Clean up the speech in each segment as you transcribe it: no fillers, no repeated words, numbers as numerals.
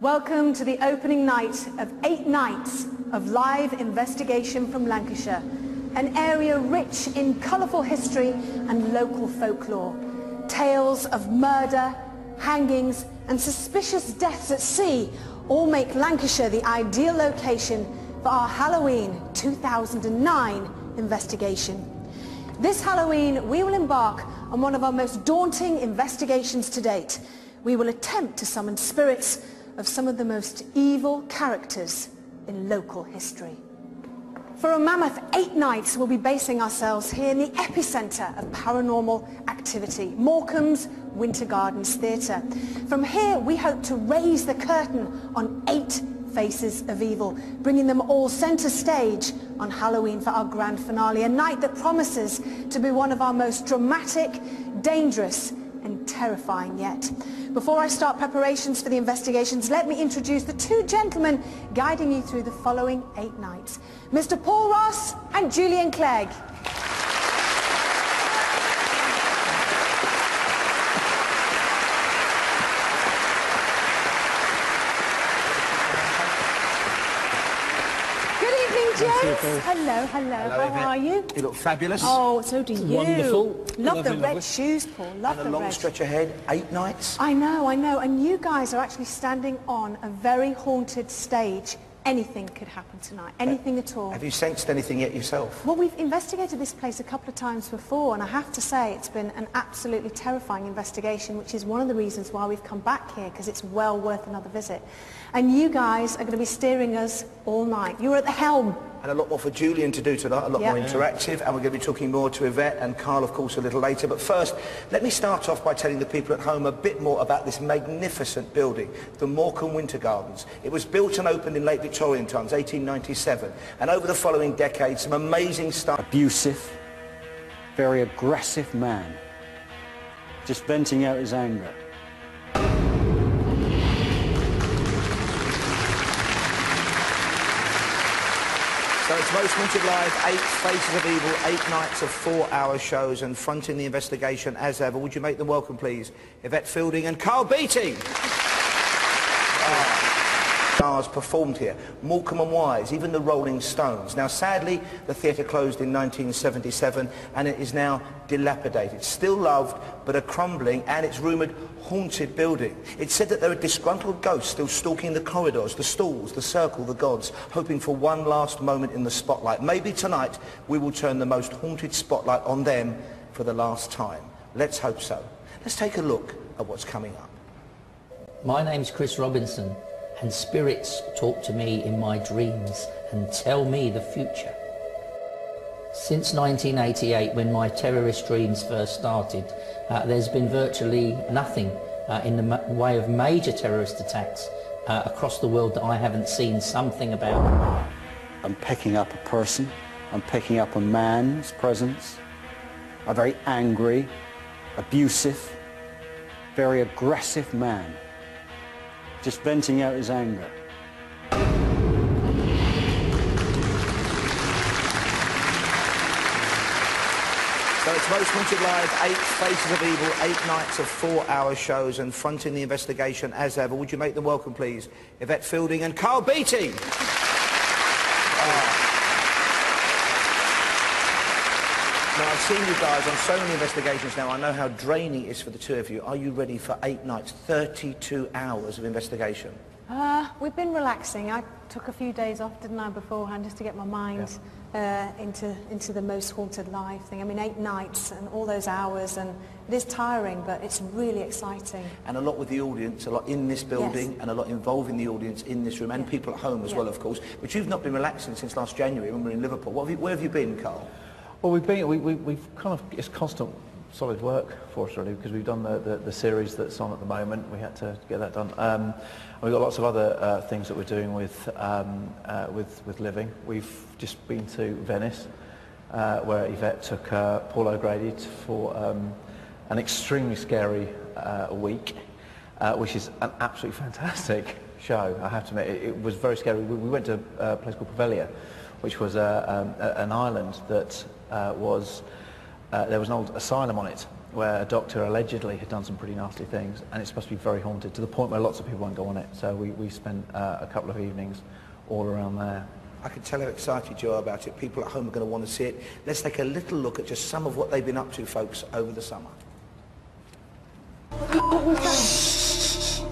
Welcome to the opening night of 8 nights of live investigation from Lancashire, an area rich in colourful history and local folklore. Tales of murder, hangings and suspicious deaths at sea all make Lancashire the ideal location for our Halloween 2009 investigation. This Halloween we will embark on one of our most daunting investigations to date. We will attempt to summon spirits of some of the most evil characters in local history. For a mammoth 8 nights, we'll be basing ourselves here in the epicentre of paranormal activity, Morecambe's Winter Gardens Theatre. From here, we hope to raise the curtain on 8 faces of evil, bringing them all centre stage on Halloween for our grand finale, a night that promises to be one of our most dramatic, dangerous and terrifying yet. Before I start preparations for the investigations, let me introduce the 2 gentlemen guiding you through the following 8 nights. Mr. Paul Ross and Julian Clegg. Hello, hello. How are you? You look fabulous. Oh, so do you. Wonderful. Love the red shoes, Paul. Love the red. And a long stretch ahead, 8 nights. I know. And you guys are actually standing on a very haunted stage. Anything could happen tonight. Anything at all. Have you sensed anything yet yourself? Well, we've investigated this place a couple of times before, and I have to say it's been an absolutely terrifying investigation, which is one of the reasons why we've come back here, because it's well worth another visit. And you guys are going to be steering us all night. You're at the helm. And a lot more for Julian to do tonight, a lot more interactive, and we're going to be talking more to Yvette and Carl, of course, a little later. But first, let me start off by telling the people at home a bit more about this magnificent building, the Morecambe Winter Gardens. It was built and opened in late Victorian times, 1897, and over the following decades, some amazing stuff. Abusive, very aggressive man, just venting out his anger. So it's Most Wanted Live, 8 Faces of Evil, 8 nights of 4-hour shows, and fronting the investigation as ever. Would you make them welcome, please? Yvette Fielding and Carl Beattie. Stars performed here, Morecambe and Wise, even the Rolling Stones. Now sadly the theatre closed in 1977 and it is now dilapidated, still loved but a crumbling and it's rumoured haunted building. It's said that there are disgruntled ghosts still stalking the corridors, the stalls, the circle, the gods, hoping for one last moment in the spotlight. Maybe tonight we will turn the most haunted spotlight on them for the last time. Let's hope so. Let's take a look at what's coming up. My name's Chris Robinson, and spirits talk to me in my dreams and tell me the future. Since 1988, when my terrorist dreams first started, there's been virtually nothing in the way of major terrorist attacks across the world that I haven't seen something about. I'm picking up a person, I'm picking up a man's presence, a very angry, abusive, very aggressive man, just venting out his anger. So it's Most Wanted Live, 8 Faces of Evil, 8 nights of 4-hour shows, and fronting the investigation as ever. Would you make them welcome, please? Yvette Fielding and Carl Beattie. Now, I've seen you guys on so many investigations now. I know how draining it is for the 2 of you. Are you ready for 8 nights, 32 hours of investigation? We've been relaxing. I took a few days off, didn't I, beforehand, just to get my mind into the Most Haunted Live thing. I mean, 8 nights and all those hours, and it is tiring, but it's really exciting. And a lot with the audience, a lot in this building, and a lot involving the audience in this room, and people at home as well, of course. But you've not been relaxing since last January when we were in Liverpool. Where have you been, Carl? Well, we've kind of, it's constant solid work for us really, because we've done the series that's on at the moment. We had to get that done. And we've got lots of other things that we're doing with living. We've just been to Venice, where Yvette took Paul O'Grady for an extremely scary week, which is an absolutely fantastic show, I have to admit. It was very scary. We went to a place called Poveglia, which was an island that there was an old asylum on it, where a doctor allegedly had done some pretty nasty things, and it's supposed to be very haunted, to the point where lots of people won't go on it. So we spent a couple of evenings all around there. I can tell how excited you are about it. People at home are going to want to see it. Let's take a little look at just some of what they've been up to, folks, over the summer. What was that?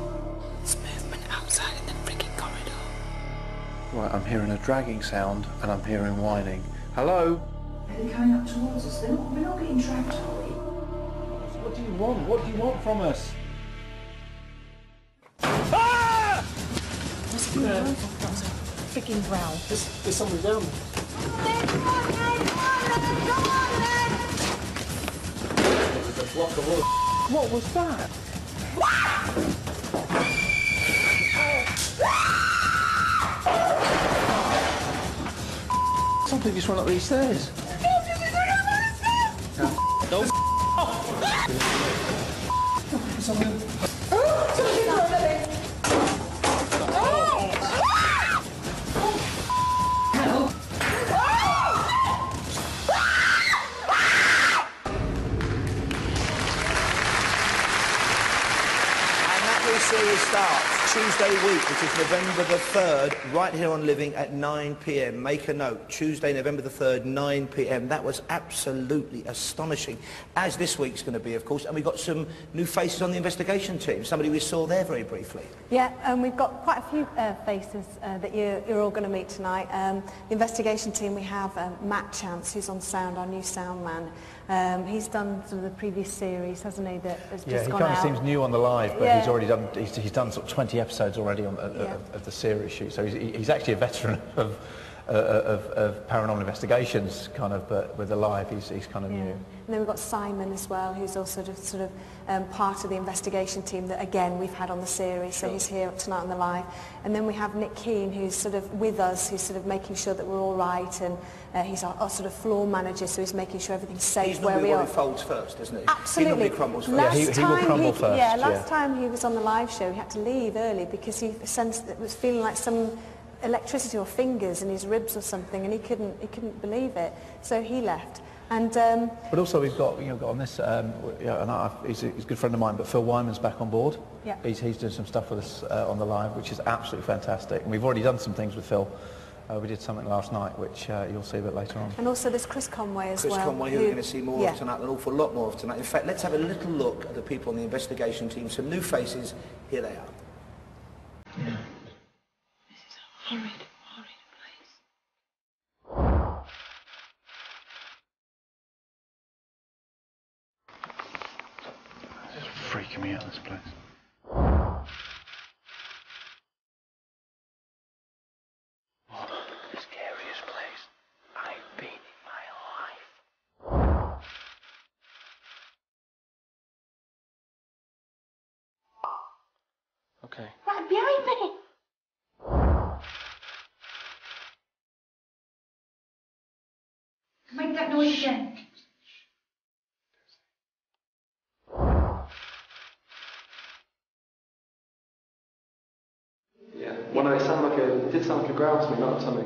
It's movement outside in the freaking corridor. Right, I'm hearing a dragging sound, and I'm hearing whining. Hello? They're coming up towards us. We're not getting trapped, are we? What do you want? What do you want from us? What's the that was a freaking growl. There's somebody down there. There's a block of wood. What was that? Something just went up these stairs. Don't something. Series starts Tuesday week, which is November the 3rd, right here on Living at 9 p.m. Make a note, Tuesday, November the 3rd, 9 p.m. That was absolutely astonishing, as this week's going to be, of course. And we've got some new faces on the investigation team, somebody we saw there very briefly. Yeah, and we've got quite a few faces that you're all going to meet tonight. The investigation team, we have Matt Chance, who's on sound, our new sound man. He's done sort of the previous series, hasn't he, that has just gone out. Yeah, he kind of seems new on the live, but Yeah. he's already done, he's done sort of 20 episodes already on, of the series shoot, so he's actually a veteran of paranormal investigations, kind of, but with the live, he's kind of new. And then we've got Simon as well, who's also sort of part of the investigation team that, again, we've had on the series, so he's here tonight on the live. And then we have Nick Keane, who's sort of with us, who's sort of making sure that we're all right, and he's our sort of floor manager, so he's making sure everything's safe where we are. He's normally one who folds first, doesn't he? Absolutely. He normally crumbles first. Yeah, he will crumble first. Yeah, last time he was on the live show, he had to leave early because he sensed it was feeling like some electricity or fingers in his ribs or something, and he couldn't believe it, so he left. And but also we've got got on this he's a good friend of mine, but Phil Wyman's back on board. Yeah. He's doing some stuff with us on the live, which is absolutely fantastic, and we've already done some things with Phil. We did something last night, which you'll see a bit later on. and also there's Chris Conway as well. Chris Conway, who we're going to see more of tonight, an awful lot more of tonight. In fact, let's have a little look at the people on the investigation team. Some new faces. Here they are. This is a horrid, horrid place. This is freaking me out, this place. The scariest place I've been in my life. Okay. Right behind me! Make that noise again. Yeah. Well, no, it did sound like a growl to me, not a tummy.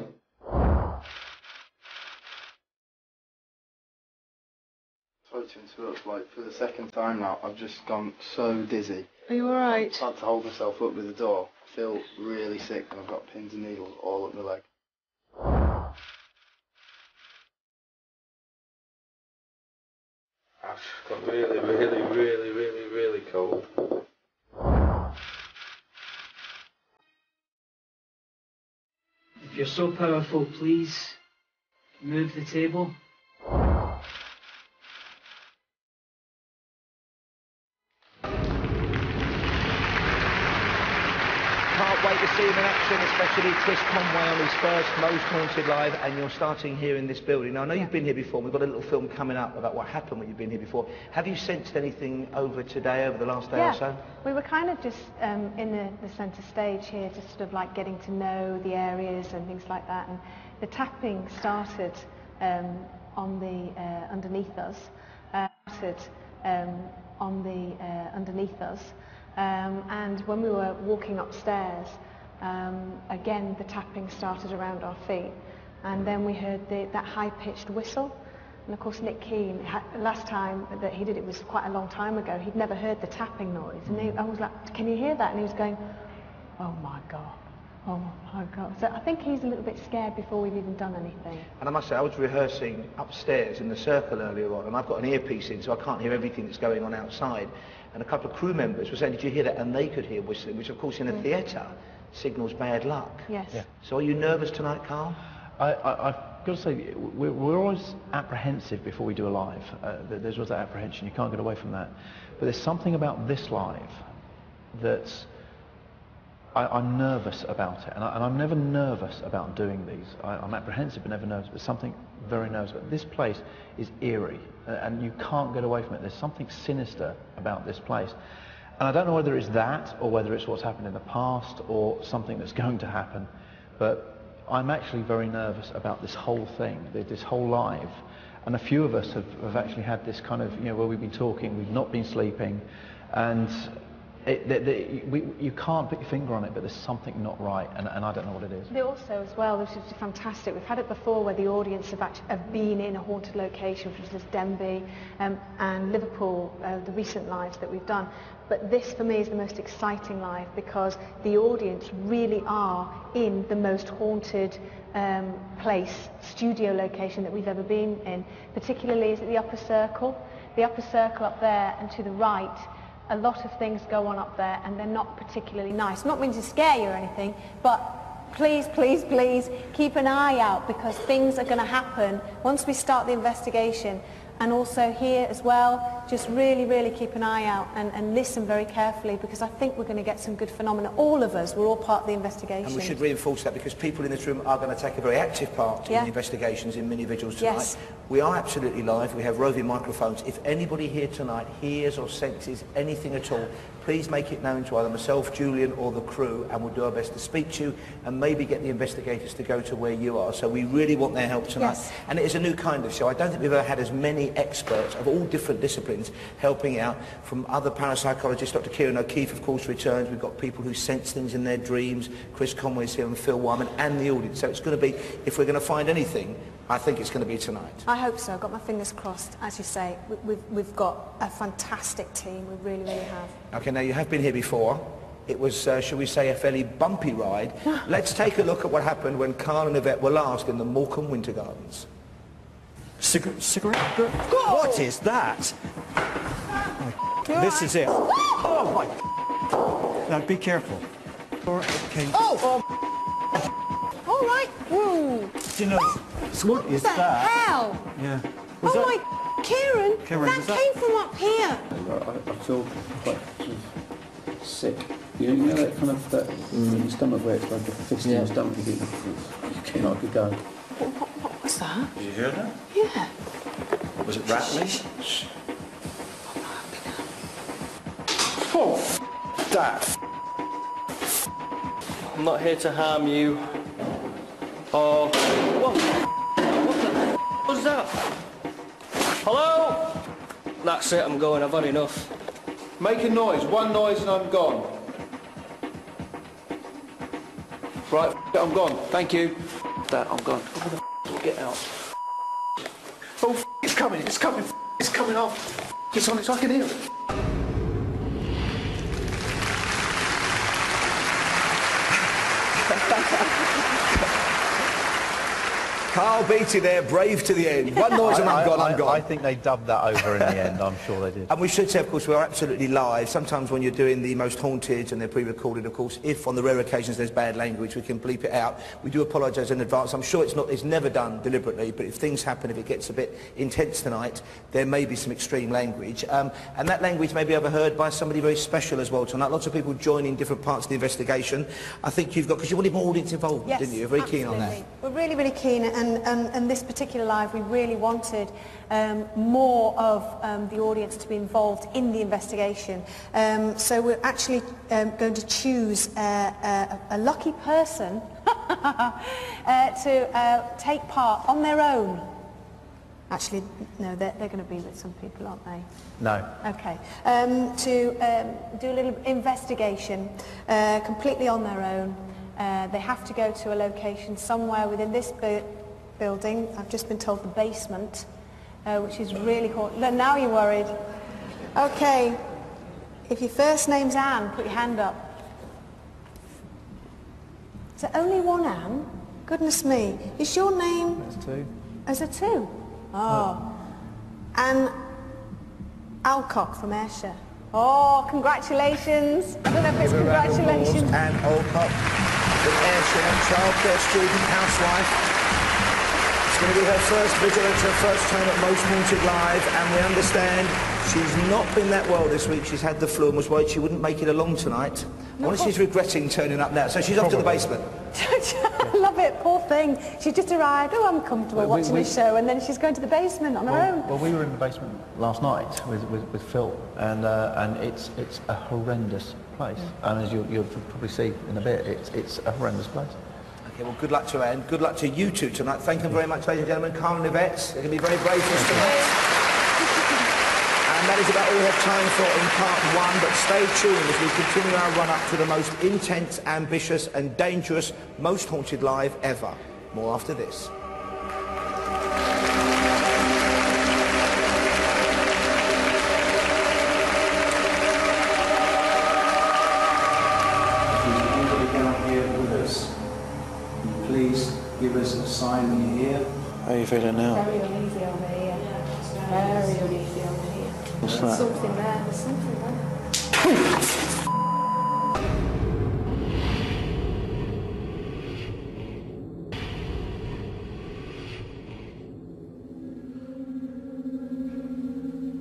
Sorry to interrupt, like, for the second time now, I've just gone so dizzy. Are you alright? I've had to hold myself up with the door. I feel really sick and I've got pins and needles all up my leg. I've got really cold. If you're so powerful, please move the table. Can't wait to see him in action, especially Chris Conway on his first Most Haunted Live, and you're starting here in this building. Now, I know you've been here before. We've got a little film coming up about what happened when you've been here before. Have you sensed anything over today, over the last day or so? We were kind of just in the centre stage here, just sort of like getting to know the areas and things like that. And the tapping started on the underneath us. And when we were walking upstairs, again the tapping started around our feet, and then we heard that high-pitched whistle, And of course Nick Keane, last time that he did it was quite a long time ago. He'd never heard the tapping noise. And I was like, can you hear that? And he was going, oh my God. Oh my God. So I think he's a little bit scared before we've even done anything. And I must say, I was rehearsing upstairs in the circle earlier on, and I've got an earpiece in, so I can't hear everything that's going on outside. And a couple of crew members were saying, did you hear that? And they could hear whistling, which of course in a theatre signals bad luck. Yes. Yeah. So are you nervous tonight, Carl? I've got to say, we're always apprehensive before we do a live. There's always that apprehension, you can't get away from that. But there's something about this live that's I'm nervous about it, and I'm never nervous about doing these. I'm apprehensive but never nervous, but something very nervous. But this place is eerie, and you can't get away from it. There's something sinister about this place. And I don't know whether it's that, or whether it's what's happened in the past, or something that's going to happen, but I'm actually very nervous about this whole thing, this whole live. And a few of us have actually had this kind of, where we've been talking, we've not been sleeping, and you can't put your finger on it, but there's something not right, and I don't know what it is. They also, as well, this is fantastic. We've had it before where the audience have been in a haunted location, for instance, Denby and Liverpool, the recent lives that we've done. But this, for me, is the most exciting live because the audience really are in the most haunted studio location that we've ever been in. Particularly is it the upper circle. The upper circle up there and to the right. A lot of things go on up there and they're not particularly nice. Not meaning to scare you or anything, but please, please, please keep an eye out because things are going to happen once we start the investigation. And also here as well, just really, really keep an eye out and listen very carefully because I think we're going to get some good phenomena. All of us, we're all part of the investigation. And we should reinforce that because people in this room are going to take a very active part in the investigations in mini vigils tonight. Yes. We are absolutely live. We have roving microphones. If anybody here tonight hears or senses anything at all, please make it known to either myself, Julian or the crew and we'll do our best to speak to you and maybe get the investigators to go to where you are. So we really want their help tonight. Yes. And it is a new kind of show. I don't think we've ever had as many experts of all different disciplines helping out from other parapsychologists. Dr. Kieran O'Keefe, of course, returns. We've got people who sense things in their dreams. Chris Conway's here and Phil Wyman and the audience. So it's going to be, if we're going to find anything, I think it's going to be tonight. I hope so. I've got my fingers crossed. As you say, we've got a fantastic team. We really, really have. Okay, now you have been here before. It was, shall we say, a fairly bumpy ride. Let's take a look at what happened when Carl and Yvette were last in the Morecambe Winter Gardens. Cigarette? What is that? This is it. Oh my! Now be careful. Okay. Oh! All right. Whoa. Do you know what is that? What the hell? Yeah. Oh my, Kieran, that came from up here. I feel quite sort of sick. You know that kind of that in your stomach where it's like a fist in your stomach. You get not a good go. What was that? Did you hear that? Yeah. Was it rattling? Shh. Oh, that. I'm not here to harm you. Oh, what was that? Hello? That's it, I'm going, I've had enough. Make a noise, one noise and I'm gone. Right, I'm gone, thank you. That, I'm gone. Get out. Oh, it's coming, it's coming off. It's on, I can hear it. Carl Beattie there, brave to the end. One noise and I'm gone. I think they dubbed that over in the end, I'm sure they did. And we should say, of course, we are absolutely live. Sometimes when you're doing the most haunted and they're pre-recorded, of course, if on the rare occasions there's bad language, we can bleep it out. We do apologise in advance. I'm sure it's never done deliberately, but if things happen, if it gets a bit intense tonight, there may be some extreme language. And that language may be overheard by somebody very special as well tonight. Lots of people joining different parts of the investigation. I think you've got, because you wanted more audience involvement, yes, didn't you? You're very absolutely. keen on that. We're really, really keen, and this particular live, we really wanted more of the audience to be involved in the investigation. So we're actually going to choose a lucky person to take part on their own. Actually, no, they're going to be with some people, aren't they? No. Okay. To do a little investigation completely on their own. They have to go to a location somewhere within this building. I've just been told the basement. which is really cool. Now you're worried. Okay, if your first name's Anne, put your hand up. Is there only one Anne? Goodness me. Is your name? There's two. Is there two? Oh. Anne Alcock from Ayrshire. Oh, congratulations. I don't know if it's congratulations. Anne Alcock from Ayrshire, childcare student, housewife. It's going to be her first visit, it's her first time at Most Haunted Live, and we understand she's not been that well this week. She's had the flu and was worried she wouldn't make it along tonight. Well, she's regretting turning up now, so she's off to the basement. I love it, poor thing. She just arrived, oh, I'm comfortable watching the show, and then she's going to the basement on her own. Well, we were in the basement last night with Phil, and it's a horrendous place. And as you'll probably see in a bit, it's a horrendous place. Okay, well, good luck to Anne. Good luck to you two tonight. Thank you very much, ladies and gentlemen. Carl and Yvette, they're going to be very brave for us tonight. And that is about all we have time for in part 1, but stay tuned as we continue our run-up to the most intense, ambitious and dangerous Most Haunted Live ever. More after this. Please give us a sign when you're here. How are you feeling now? Very uneasy over here. Very uneasy over here. What's There's that? something there. There's something there.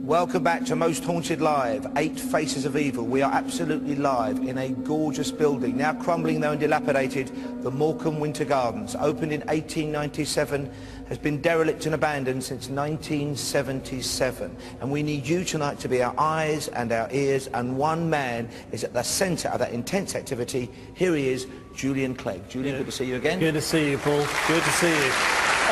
Welcome back to Most Haunted Live, 8 Faces of Evil. We are absolutely live in a gorgeous building, now crumbling though and dilapidated, the Morecambe Winter Gardens. Opened in 1897, has been derelict and abandoned since 1977. And we need you tonight to be our eyes and our ears, and one man is at the centre of that intense activity. Here he is, Julian Clegg. Julian, good to see you again. Good to see you, Paul. Good to see you.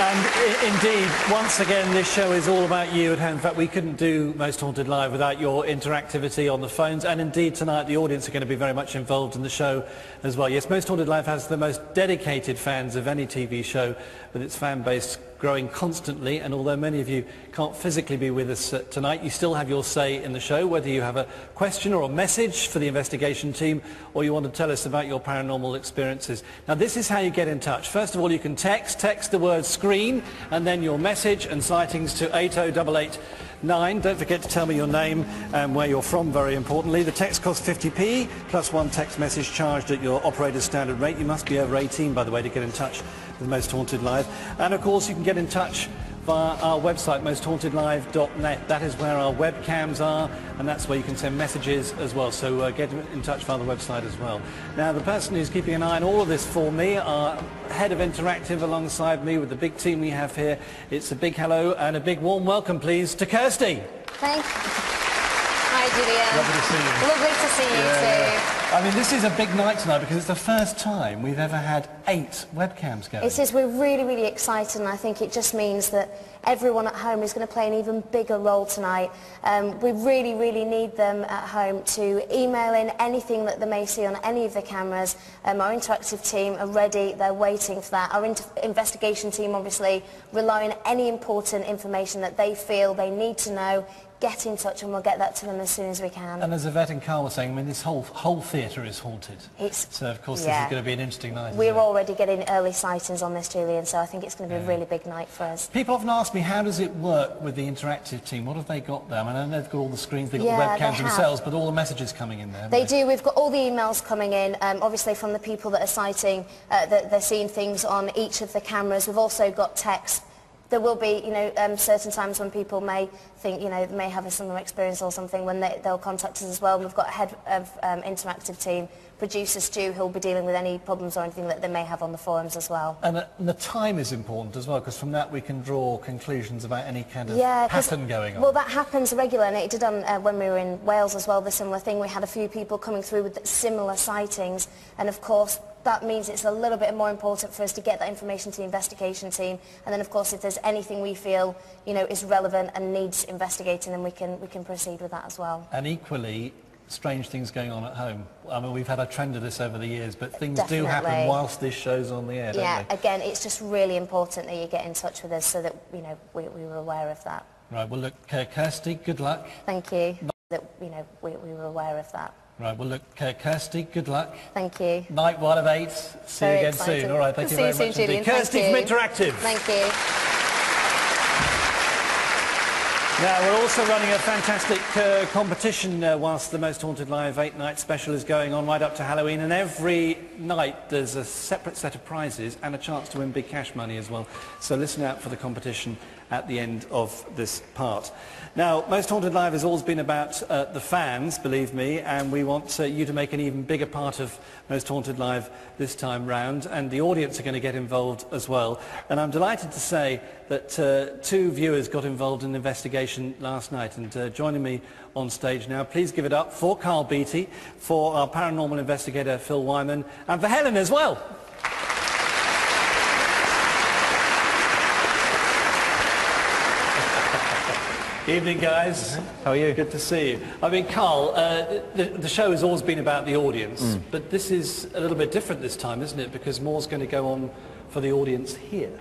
And indeed, once again, this show is all about you at home. In fact, we couldn't do Most Haunted Live without your interactivity on the phones. And indeed, tonight, the audience are going to be very much involved in the show as well. Yes, Most Haunted Live has the most dedicated fans of any TV show, with its fan base growing constantly. And although many of you can't physically be with us tonight, you still have your say in the show, whether you have a question or a message for the investigation team, or you want to tell us about your paranormal experiences. Now, this is how you get in touch. First of all, you can text the word screen and then your message and sightings to 80889. Don't forget to tell me your name and where you're from, very importantly. The text costs 50p plus one text message charged at your operator's standard rate. You must be over 18, by the way, to get in touch with Most Haunted Live. And of course, you can get in touch via our website, mosthauntedlive.net. That is where our webcams are, and that's where you can send messages as well. So get in touch via the website as well. Now, the person who's keeping an eye on all of this for me, our head of interactive alongside me with the big team we have here. It's a big hello and a big warm welcome, please, to Kirsty. Thank you. Hi, Julian. Lovely to see you. Lovely to see you too. I mean, this is a big night tonight because it's the first time we've ever had 8 webcams going. It is. We're really, really excited, and I think it just means that everyone at home is going to play an even bigger role tonight. We really, really need them at home to email in anything that they may see on any of the cameras. Our interactive team are ready. They're waiting for that. Our investigation team obviously rely on any important information that they feel they need to know. Get in touch and we'll get that to them as soon as we can. And as Yvette and Carl were saying, I mean, this whole theatre is haunted. So, of course, this is going to be an interesting night. We're already getting early sightings on this, Julian, so I think it's going to be a really big night for us. People often ask me, how does it work with the interactive team? What have they got there? I mean, I know they've got all the screens, they've got the webcams themselves, but all the messages coming in there. They do. We've got all the emails coming in, obviously from the people that are sighting, that they're seeing things on each of the cameras. We've also got text. There will be, you know, certain times when people may think, you know, they may have a similar experience or something when they'll contact us as well. And we've got a head of interactive team, producer Stu, who'll be dealing with any problems or anything that they may have on the forums as well. And the time is important as well, because from that we can draw conclusions about any kind of pattern going on. Well, that happens regularly, and it did when we were in Wales as well, the similar thing. We had a few people coming through with similar sightings, and of course that means it's a little bit more important for us to get that information to the investigation team, and then of course if there's anything we feel, you know, is relevant and needs investigating, then we can proceed with that as well. And equally, strange things going on at home. I mean, we've had a trend of this over the years, but things do happen whilst this show's on the air, don't they? Again, it's just really important that you get in touch with us so that, you know, we were aware of that. Right, well look, Kirsty, good luck. Thank you. That, you know, we were aware of that. Right, well look, Kirsty, good luck. Thank you. Night 1 of 8. See you again soon. All right, thank you very much indeed. Kirsty from Interactive. Thank you. Now, we're also running a fantastic competition whilst the Most Haunted Live 8-night special is going on right up to Halloween, and every night there's a separate set of prizes and a chance to win big cash money as well. So listen out for the competition at the end of this part. Now, Most Haunted Live has always been about the fans, believe me, and we want you to make an even bigger part of Most Haunted Live this time round, and the audience are going to get involved as well. And I'm delighted to say that 2 viewers got involved in the investigation last night, and joining me on stage now, please give it up for Carl Beattie, for our paranormal investigator Phil Wyman, and for Helen as well. Evening, guys. How are you? Good to see you. I mean, Carl, the show has always been about the audience, but this is a little bit different this time, isn't it? Because more's going to go on for the audience here.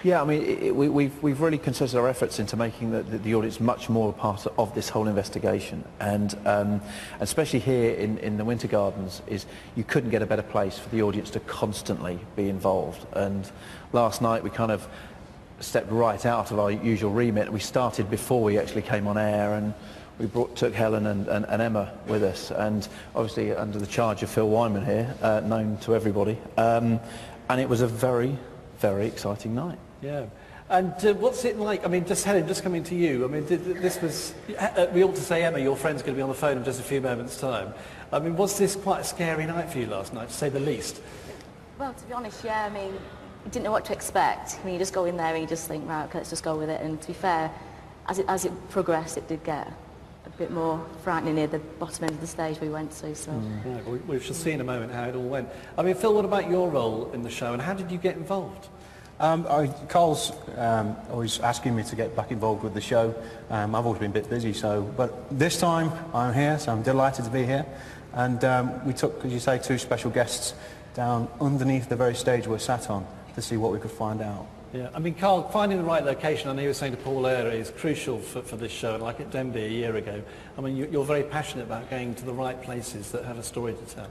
Yeah, I mean, we've really concentrated our efforts into making the audience much more a part of this whole investigation, and especially here in the Winter Gardens, is you couldn't get a better place for the audience to constantly be involved. And last night we kind of stepped right out of our usual remit. We started before we actually came on air, and we took Helen and Emma with us, and obviously under the charge of Phil Wyman here, known to everybody, and it was a very, very exciting night. Yeah. And what's it like? I mean, Helen, just coming to you, I mean, this was, we ought to say, Emma, your friend's going to be on the phone in just a few moments' time. I mean, was this quite a scary night for you last night, to say the least? Well, to be honest, yeah, I mean, you didn't know what to expect. I mean, you just go in there and you just think, right, okay, let's just go with it. And to be fair, as it progressed, it did get a bit more frightening near the bottom end of the stage we went to. So. Yeah, we shall see in a moment how it all went. I mean, Phil, what about your role in the show, and how did you get involved? Carl's always asking me to get back involved with the show. I've always been a bit busy, but this time I'm here, so I'm delighted to be here. And we took, as you say, 2 special guests down underneath the very stage we're sat on to see what we could find out. Yeah, I mean, Carl, finding the right location, I know you were saying to Paul earlier, is crucial for this show, and like at Denby a year ago. I mean, you're very passionate about going to the right places that have a story to tell.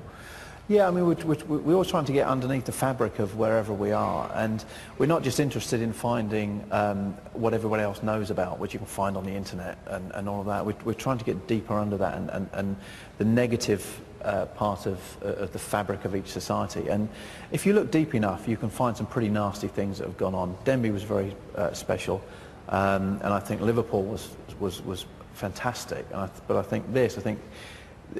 Yeah, I mean, we're always trying to get underneath the fabric of wherever we are, and we're not just interested in finding what everybody else knows about, which you can find on the internet and all of that. We're trying to get deeper under that and the negative part of the fabric of each society. And if you look deep enough, you can find some pretty nasty things that have gone on. Denby was very special, and I think Liverpool was fantastic. But I think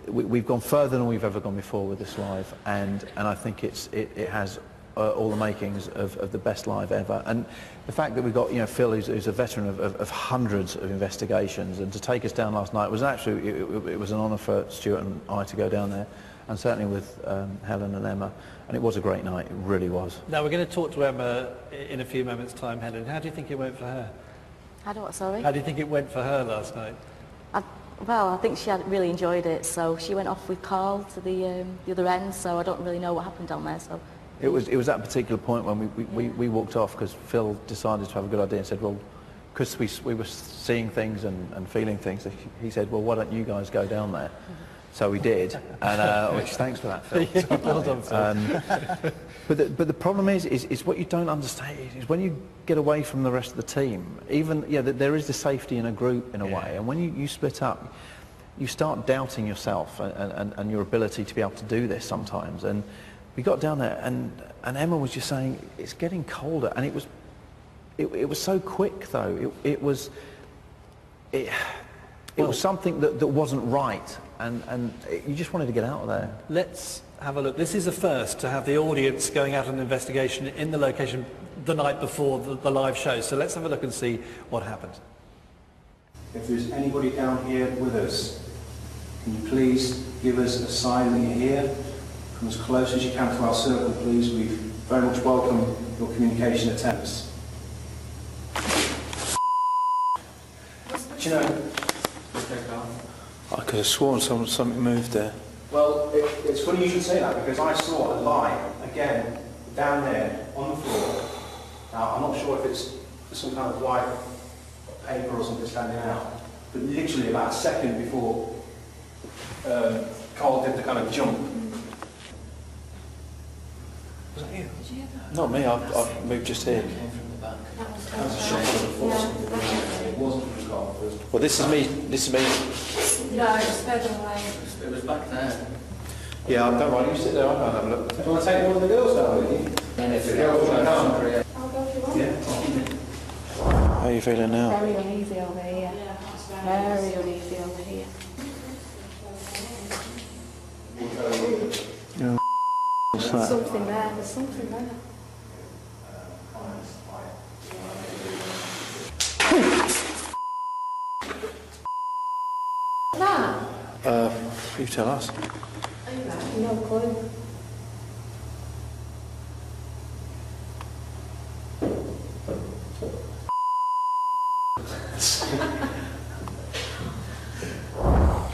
we've gone further than we've ever gone before with this live, and I think it has all the makings of the best live ever. And the fact that we've got Phil, who's a veteran of hundreds of investigations, and to take us down last night was actually it was an honour for Stuart and I to go down there, and certainly with Helen and Emma, and it was a great night. It really was. Now we're going to talk to Emma in a few moments' time. Helen, how do you think it went for her? How do what, sorry? How do you think it went for her last night? Well, I think she had really enjoyed it, so she went off with Carl to the other end, so I don't really know what happened down there. So it was that particular point when we walked off, because Phil decided to have a good idea and said, well, because we were seeing things and feeling things, he said, well, why don't you guys go down there? So we did, and which thanks for that, Phil. Well done, Phil. But the problem is what you don't understand is when you get away from the rest of the team, there is the safety in a group in a way, and when you split up, you start doubting yourself and your ability to be able to do this sometimes. And we got down there, and Emma was just saying it's getting colder, and it was so quick though. It was something that wasn't right, and you just wanted to get out of there. Let's have a look. This is a first to have the audience going out on an investigation in the location the night before the live show. So let's have a look and see what happened. If there's anybody down here with us, can you please give us a sign that you're here? Come as close as you can to our circle, please. We very much welcome your communication attempts. Do you know? I could have sworn something moved there. Well, it's funny you should say that, because I saw a light, again, down there on the floor. Now, I'm not sure if it's some kind of white paper or something standing out. But literally about a second before Carl did the kind of jump. Was that you? Did you hear that? Not me, I've moved just here. That was a shame. It wasn't from Carl. Well, this is me. No, it's further away. It was back there. Yeah, don't worry, you sit there, I'll have a look. Do you want to take one of the girls down with you? Yeah, if the girls want to come. I'll go if you want. Yeah. How are you feeling now? Very uneasy over here. Very uneasy over here. Oh, what's There's that? something there. There's something there. That? You tell us. No clue.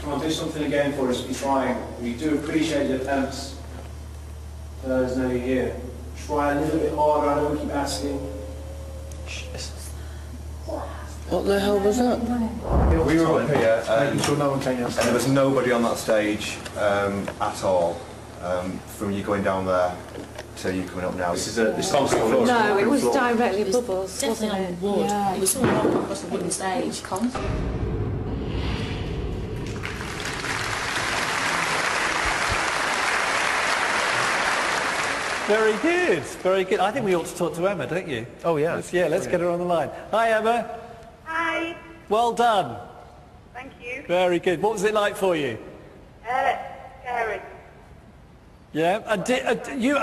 Come on, do something again for us. Be trying. We do appreciate your attempts. Let us know you're here. Try a little bit harder. I know we keep asking. What the hell was that? We were up here making sure no one came and there was nobody on that stage at all. From you going down there to you coming up now. This is concrete floor. No, it was directly above us, wasn't Definitely it? on wood. Yeah. It was walking across the wooden stage. Very good, very good. I think we ought to talk to Emma, don't you? Oh, yeah. Let's get her on the line. Hi, Emma. Hi. Well done. Thank you. Very good. What was it like for you? Scary. Yeah, and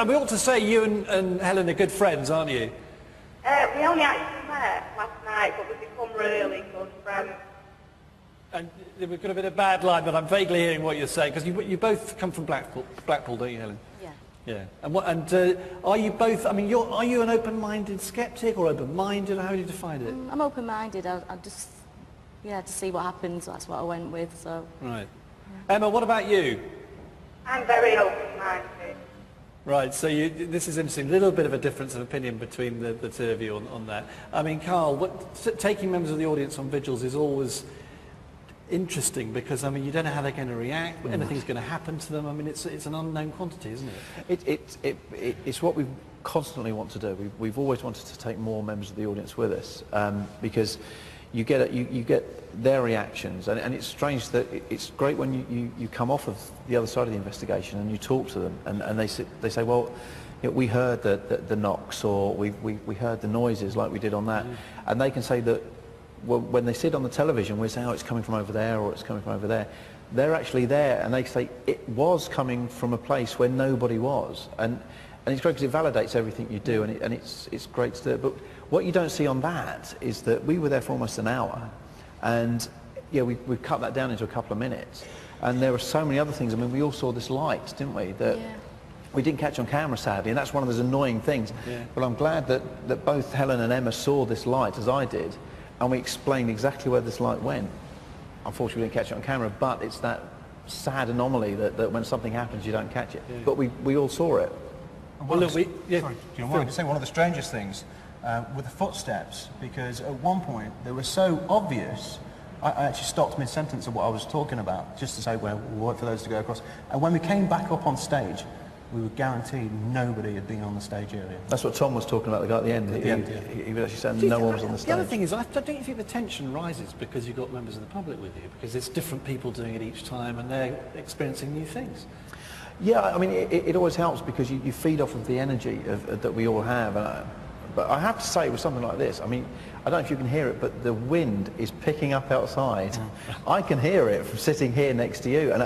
we ought to say you and Helen are good friends, aren't you? We only actually met last night, but we've become really good friends. And we've got a bit of bad line, but I'm vaguely hearing what you're saying, because you both come from Blackpool, don't you, Helen? Yeah. Yeah. And are you both, I mean, are you an open-minded sceptic or open-minded, or how do you define it? I'm open-minded. I just, to see what happens, that's what I went with, so. Right. Yeah. Emma, what about you? I'm very open-minded. Right, so this is interesting. A little bit of a difference of opinion between the two of you on that. I mean, Carl, taking members of the audience on vigils is always interesting because, I mean, you don't know how they're going to react, anything's going to happen to them. I mean, it's an unknown quantity, isn't it? It's what we constantly want to do. We've always wanted to take more members of the audience with us because you get their reactions, and it's strange that it's great when you come off of the other side of the investigation and you talk to them, and they say, well, we heard the knocks, or we heard the noises like we did on that, and they can say that when they see it on the television, we say, oh, it's coming from over there, or it's coming from over there. They're actually there, and they say it was coming from a place where nobody was, and it's great because it validates everything you do, and it's great to do it. But what you don't see on that is that we were there for almost an hour, and we cut that down into a couple of minutes, and there were so many other things. I mean, we all saw this light, didn't we? That we didn't catch on camera, sadly, and that's one of those annoying things. Yeah. But I'm glad that both Helen and Emma saw this light, as I did, and we explained exactly where this light went. Unfortunately, we didn't catch it on camera, but it's that sad anomaly that when something happens, you don't catch it. Yeah. But we all saw it. Well, look, sorry, do you know what? I say one of the strangest things with the footsteps, because at one point they were so obvious, I actually stopped mid-sentence of what I was talking about, just to say, well, we'll wait for those to go across. And when we came back up on stage, we were guaranteed nobody had been on the stage area. That's what Tom was talking about, the guy at the end. He was actually saying no one was on the stage. The other thing is, don't you think the tension rises because you've got members of the public with you? Because it's different people doing it each time and they're experiencing new things. Yeah, I mean, it always helps because you feed off of the energy that we all have. But I have to say, with something like this, I mean, I don't know if you can hear it, but the wind is picking up outside. I can hear it from sitting here next to you, and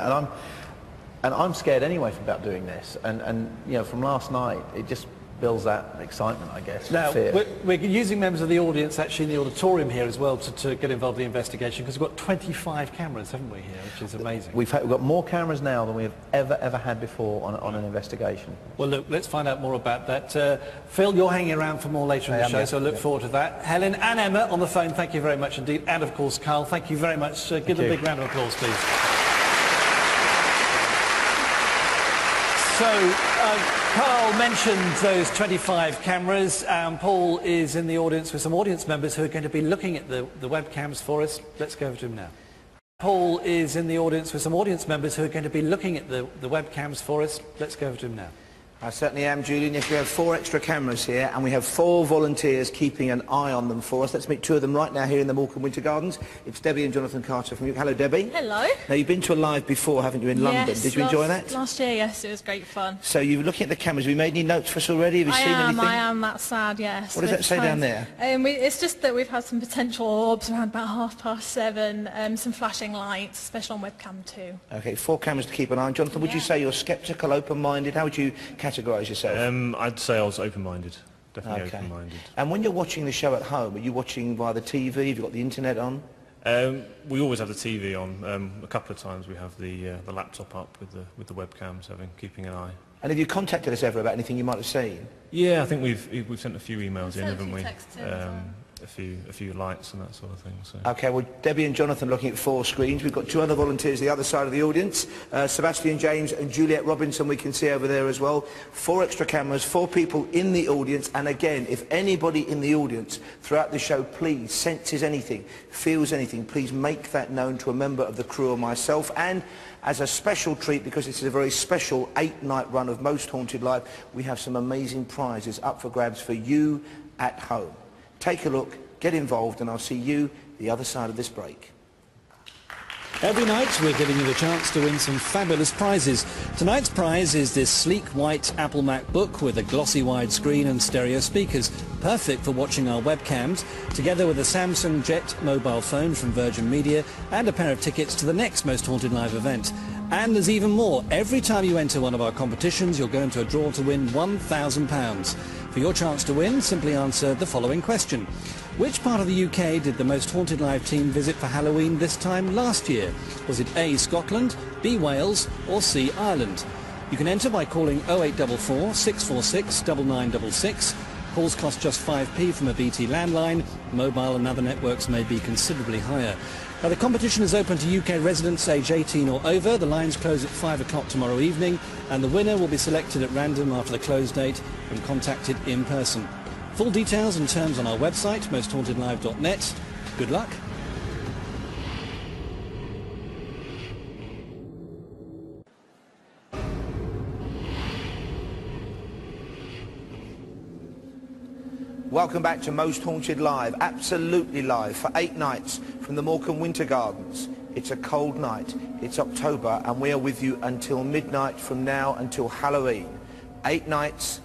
I'm scared anyway about doing this. And you know, from last night, it just builds that excitement, I guess. Now, fear. we're using members of the audience actually in the auditorium here as well to get involved in the investigation, because we've got 25 cameras, haven't we, here, which is amazing. We've got more cameras now than we have ever had before on an investigation. Well, look, let's find out more about that. Phil, you're hanging around for more later in the show, so I look forward to that. Helen and Emma on the phone, thank you very much indeed. And, of course, Carl, thank you very much. Give them a big round of applause, please. So, Carl mentioned those 25 cameras, and Paul is in the audience with some audience members who are going to be looking at the webcams for us. Let's go over to him now. Paul is in the audience with some audience members who are going to be looking at the webcams for us. Let's go over to him now. I certainly am, Julian. Yes, we have 4 extra cameras here, and we have 4 volunteers keeping an eye on them for us. Let's meet 2 of them right now here in the Morecambe Winter Gardens. It's Debbie and Jonathan Carter from you. Hello, Debbie. Hello. Now, you've been to a live before, haven't you, in London? Did you enjoy that? Last year, yes, it was great fun. So you're looking at the cameras. Have you made any notes for us already? Have you seen anything? I am, that's sad, yes. What does that say down there? It's just that we've had some potential orbs around about 7:30, some flashing lights, especially on webcam too. OK, 4 cameras to keep an eye on. Jonathan, would you say you're sceptical, open-minded? How would you categorise yourself? I'd say I was open-minded, definitely open-minded. And when you're watching the show at home, are you watching via the TV? Have you got the internet on? We always have the TV on. A couple of times we have the laptop up with the webcams, keeping an eye. And have you contacted us ever about anything you might have seen? Yeah, I think we've sent a few emails in, haven't we? A few lights and that sort of thing. So. OK, well, Debbie and Jonathan looking at 4 screens. We've got 2 other volunteers the other side of the audience. Sebastian James and Juliet Robinson we can see over there as well. 4 extra cameras, 4 people in the audience. And again, if anybody in the audience throughout the show, please, senses anything, feels anything, please make that known to a member of the crew or myself. And as a special treat, because this is a very special 8-night run of Most Haunted Live, we have some amazing prizes up for grabs for you at home. Take a look, get involved, and I'll see you the other side of this break. Every night we're giving you the chance to win some fabulous prizes. Tonight's prize is this sleek white Apple MacBook with a glossy widescreen and stereo speakers, perfect for watching our webcams, together with a Samsung Jet mobile phone from Virgin Media and a pair of tickets to the next Most Haunted Live event. And there's even more. Every time you enter one of our competitions, you'll go into a draw to win £1,000. For your chance to win, simply answer the following question. Which part of the UK did the Most Haunted Live team visit for Halloween this time last year? Was it A, Scotland, B, Wales, or C, Ireland? You can enter by calling 0844 646 9966. Calls cost just 5p from a BT landline. Mobile and other networks may be considerably higher. Now, the competition is open to UK residents aged 18 or over. The lines close at 5 o'clock tomorrow evening, and the winner will be selected at random after the close date and contacted in person. Full details and terms on our website, mosthauntedlive.net. Good luck. Welcome back to Most Haunted Live, absolutely live for 8 nights from the Morecambe Winter Gardens. It's a cold night, it's October, and we are with you until midnight from now until Halloween. 8 nights,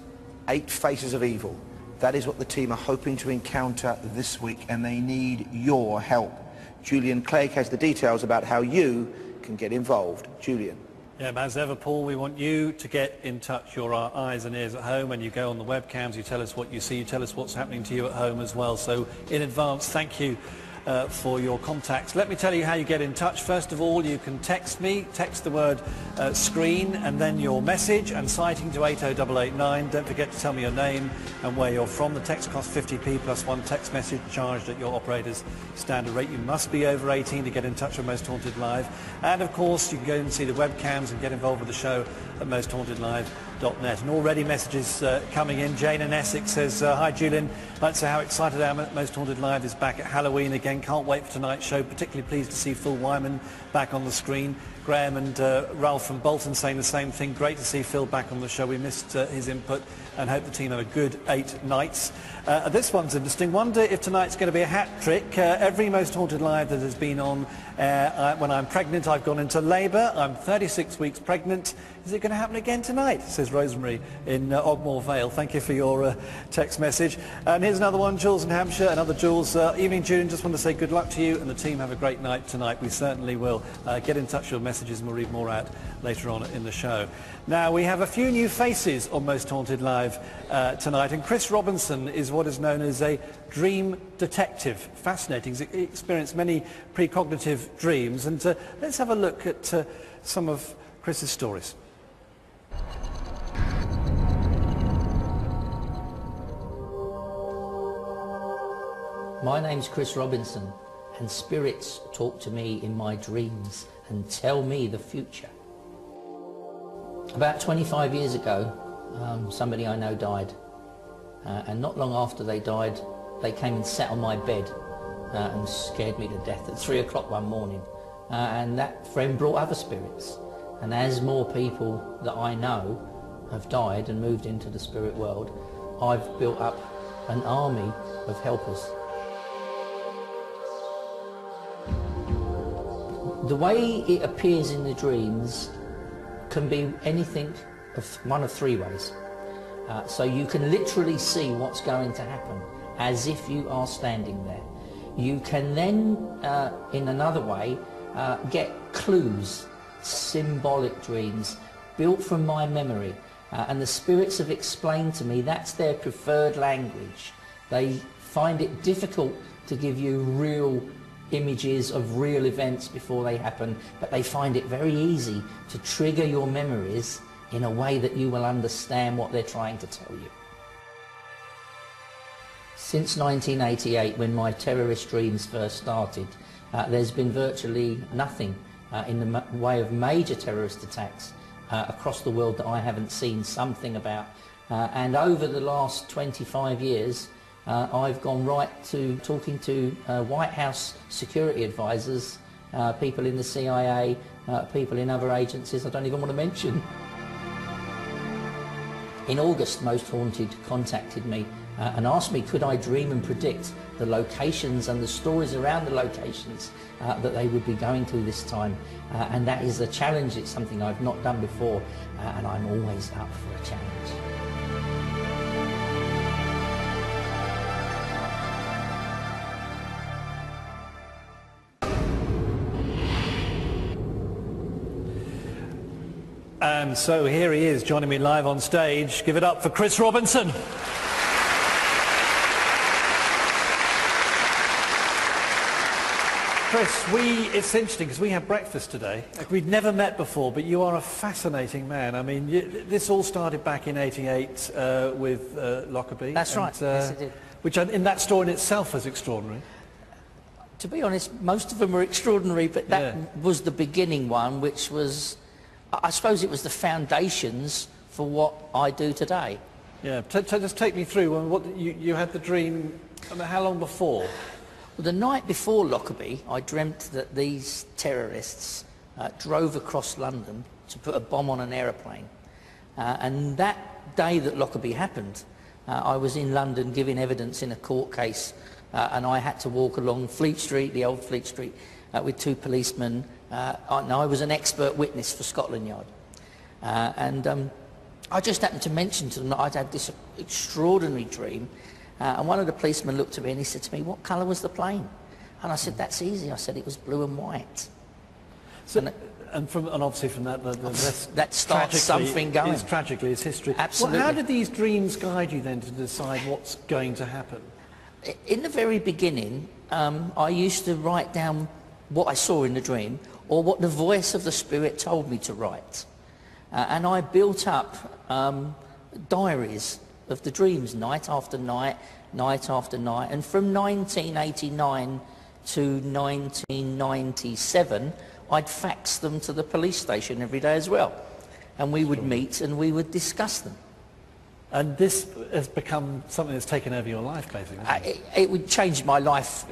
8 faces of evil. That is what the team are hoping to encounter this week, and they need your help. Julian Clegg has the details about how you can get involved. Julian. Yeah, as ever, Paul, we want you to get in touch. You're our eyes and ears at home, and you go on the webcams, you tell us what you see, you tell us what's happening to you at home as well. So in advance, thank you for your contacts. Let me tell you how you get in touch. First of all, you can text me, text the word screen and then your message and citing to 80889. Don't forget to tell me your name and where you're from. The text costs 50p plus 1 text message charged at your operator's standard rate. You must be over 18 to get in touch with Most Haunted Live. And of course, you can go and see the webcams and get involved with the show at mosthauntedlive.net. And already messages coming in. Jane in Essex says, hi Julian, I'd like to say how excited I am at Most Haunted Live is back at Halloween again. Can't wait for tonight's show. Particularly pleased to see Phil Wyman back on the screen. Graham and Ralph from Bolton saying the same thing. Great to see Phil back on the show. We missed his input and hope the team have a good 8 nights. This one's interesting. Wonder if tonight's going to be a hat trick. Every Most Haunted Live that has been on, when I'm pregnant, I've gone into labour. I'm 36 weeks pregnant. Is it going to happen again tonight? Says Rosemary in Ogmore Vale. Thank you for your text message. And here's another one, Jules in Hampshire. Another Jules. Evening, Julian. Just want to say good luck to you and the team. Have a great night tonight. We certainly will. Get in touch with your messages and we'll read more out later on in the show. Now, we have a few new faces on Most Haunted Live tonight, and Chris Robinson is what is known as a dream detective. Fascinating. He's experienced many precognitive dreams, and let's have a look at some of Chris's stories. My name's Chris Robinson, and spirits talk to me in my dreams and tell me the future. About 25 years ago, somebody I know died. And not long after they died, they came and sat on my bed and scared me to death at 3 o'clock one morning. And that friend brought other spirits. And as more people that I know have died and moved into the spirit world, I've built up an army of helpers. The way it appears in the dreams can be anything of one of three ways. So you can literally see what's going to happen as if you are standing there. You can then, in another way, get clues, symbolic dreams, built from my memory. And the spirits have explained to me that's their preferred language. They find it difficult to give you real images of real events before they happen, but they find it very easy to trigger your memories in a way that you will understand what they're trying to tell you. Since 1988, when my terrorist dreams first started, there's been virtually nothing in the way of major terrorist attacks across the world that I haven't seen something about. And over the last 25 years, I've gone right to talking to White House security advisors, people in the CIA, people in other agencies I don't even want to mention. In August, Most Haunted contacted me and asked me could I dream and predict the locations and the stories around the locations that they would be going to this time. And that is a challenge. It's something I've not done before, and I'm always up for a challenge. And so here he is, joining me live on stage. Give it up for Chris Robinson. Chris, it's interesting because we had breakfast today. We'd never met before, but you are a fascinating man. I mean, this all started back in '88 with Lockerbie. That's right, yes it did. Which in that story in itself was extraordinary. To be honest, most of them were extraordinary, but that was the beginning one, which was, I suppose it was the foundations for what I do today. Yeah, just take me through. What you had the dream, I mean, how long before? Well, the night before Lockerbie, I dreamt that these terrorists drove across London to put a bomb on an aeroplane. And that day that Lockerbie happened, I was in London giving evidence in a court case, and I had to walk along Fleet Street, the old Fleet Street, with two policemen. And I was an expert witness for Scotland Yard. I just happened to mention to them that I'd had this extraordinary dream. And one of the policemen looked at me and he said to me, "What colour was the plane?" And I said, "That's easy." I said, "It was blue and white." So, and obviously from that starts something going. It's history. Absolutely. Well, how did these dreams guide you then to decide what's going to happen? In the very beginning, I used to write down what I saw in the dream or what the voice of the spirit told me to write. And I built up diaries of the dreams, night after night, night after night. And from 1989 to 1997, I'd fax them to the police station every day as well. And we would meet and we would discuss them. And this has become something that's taken over your life, basically. It would change my life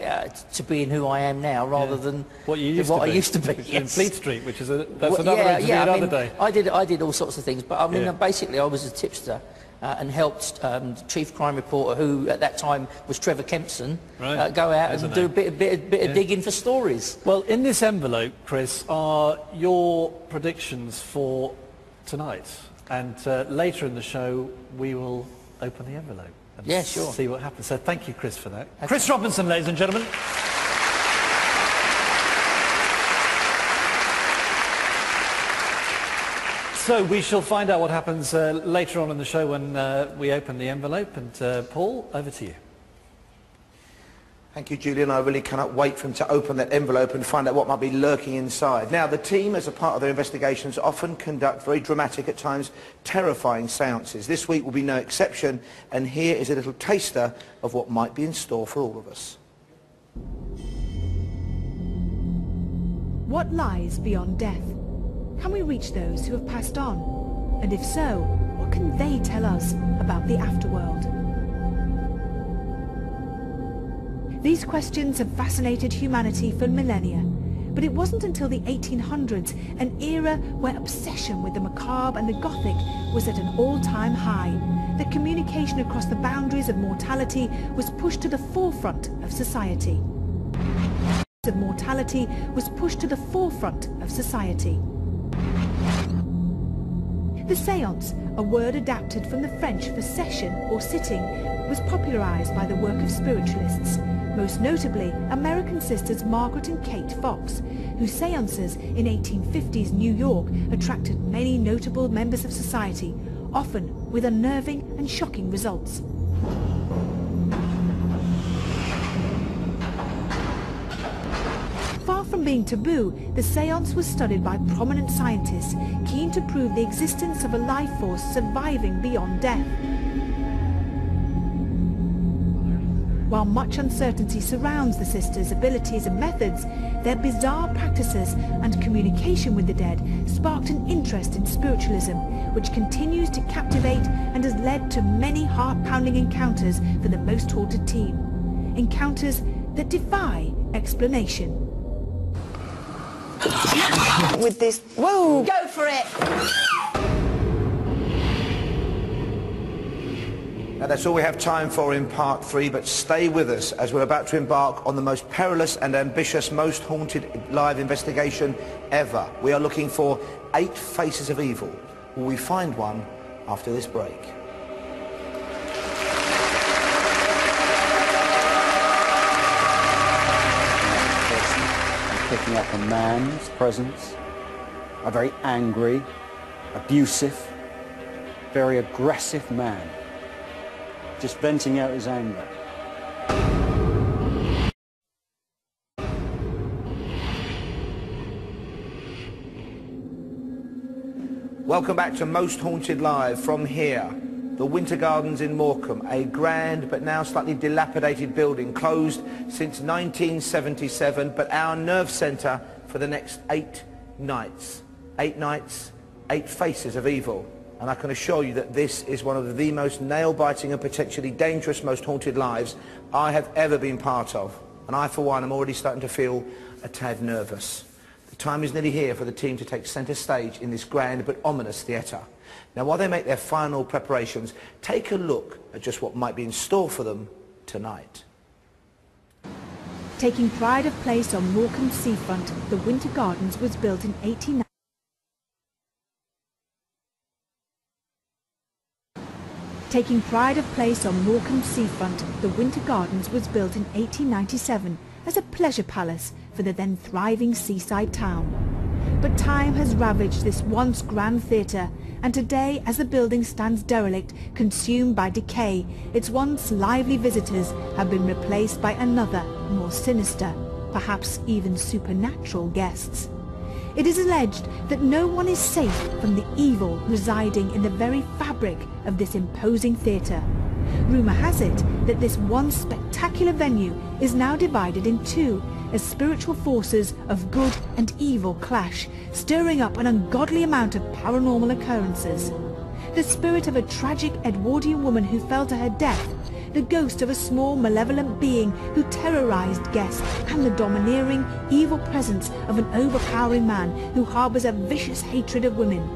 to being who I am now, rather than what I used to be. In Fleet Street, which is another interview another day. I did all sorts of things, but I mean, basically, I was a tipster and helped chief crime reporter, who at that time was Trevor Kempson, go out and do a bit of digging for stories. Well, in this envelope, Chris, are your predictions for tonight. And later in the show, we will open the envelope and see what happens. So thank you, Chris, for that. Okay. Chris Robinson, ladies and gentlemen. So we shall find out what happens later on in the show when we open the envelope. And Paul, over to you. Thank you, Julian. I really cannot wait for him to open that envelope and find out what might be lurking inside. Now, the team, as a part of their investigations, often conduct very dramatic, at times terrifying seances. This week will be no exception, and here is a little taster of what might be in store for all of us. What lies beyond death? Can we reach those who have passed on? And if so, what can they tell us about the afterworld? These questions have fascinated humanity for millennia, but it wasn't until the 1800s, an era where obsession with the macabre and the Gothic was at an all-time high, that communication across the boundaries of mortality was pushed to the forefront of society. The séance, a word adapted from the French for session or sitting, was popularized by the work of spiritualists, most notably American sisters Margaret and Kate Fox, whose séances in 1850s New York attracted many notable members of society, often with unnerving and shocking results. Far from being taboo, the séance was studied by prominent scientists keen to prove the existence of a life force surviving beyond death. While much uncertainty surrounds the sisters' abilities and methods, their bizarre practices and communication with the dead sparked an interest in spiritualism, which continues to captivate and has led to many heart-pounding encounters for the Most Haunted team. Encounters that defy explanation. With this... Whoa! Go for it! Now that's all we have time for in part 3, but stay with us as we're about to embark on the most perilous and ambitious Most Haunted live investigation ever. We are looking for 8 faces of evil. Will we find one after this break? Picking up a man's presence, a very angry, abusive, very aggressive man, just venting out his anger. Welcome back to Most Haunted Live from here, the Winter Gardens in Morecambe, a grand but now slightly dilapidated building, closed since 1977, but our nerve centre for the next 8 nights. 8 nights, 8 faces of evil. And I can assure you that this is one of the most nail-biting and potentially dangerous Most Haunted lives I have ever been part of. And I, for one, am already starting to feel a tad nervous. The time is nearly here for the team to take centre stage in this grand but ominous theatre. Now, while they make their final preparations, take a look at just what might be in store for them tonight. Taking pride of place on Morecambe seafront, the Winter Gardens was built in 1890. Taking pride of place on Morecambe seafront, the Winter Gardens was built in 1897 as a pleasure palace for the then thriving seaside town. But time has ravaged this once grand theatre, and today, as the building stands derelict, consumed by decay, its once lively visitors have been replaced by another, more sinister, perhaps even supernatural guests. It is alleged that no one is safe from the evil residing in the very fabric of this imposing theatre. Rumour has it that this once spectacular venue is now divided in 2, as spiritual forces of good and evil clash, stirring up an ungodly amount of paranormal occurrences. The spirit of a tragic Edwardian woman who fell to her death, the ghost of a small malevolent being who terrorized guests, and the domineering, evil presence of an overpowering man who harbors a vicious hatred of women.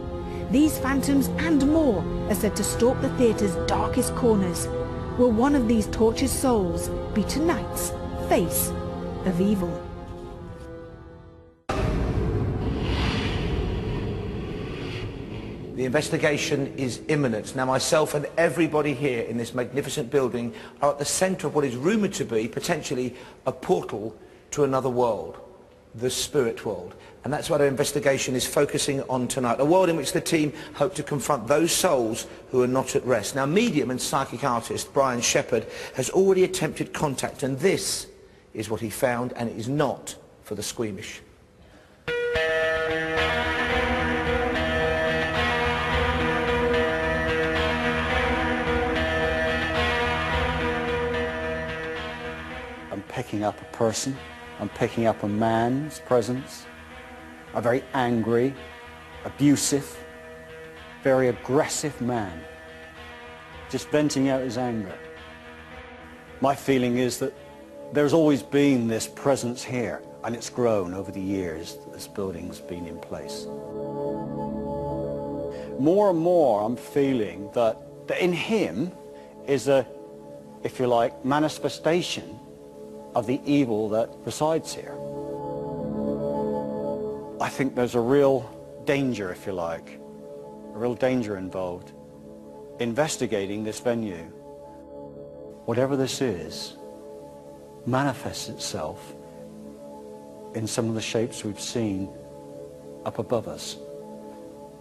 These phantoms and more are said to stalk the theatre's darkest corners. Will one of these tortured souls be tonight's face of evil? The investigation is imminent. Now, myself and everybody here in this magnificent building are at the centre of what is rumoured to be potentially a portal to another world, the spirit world. And that's what our investigation is focusing on tonight, a world in which the team hope to confront those souls who are not at rest. Now, medium and psychic artist Brian Shepherd has already attempted contact, and this is what he found, and it is not for the squeamish. I'm picking up a person, I'm picking up a man's presence, a very angry, abusive, very aggressive man, just venting out his anger. My feeling is that there's always been this presence here, and it's grown over the years that this building's been in place. More and more I'm feeling that in him is a, if you like, manifestation of the evil that resides here. I think there's a real danger, if you like, a real danger involved investigating this venue. Whatever this is manifests itself in some of the shapes we've seen up above us,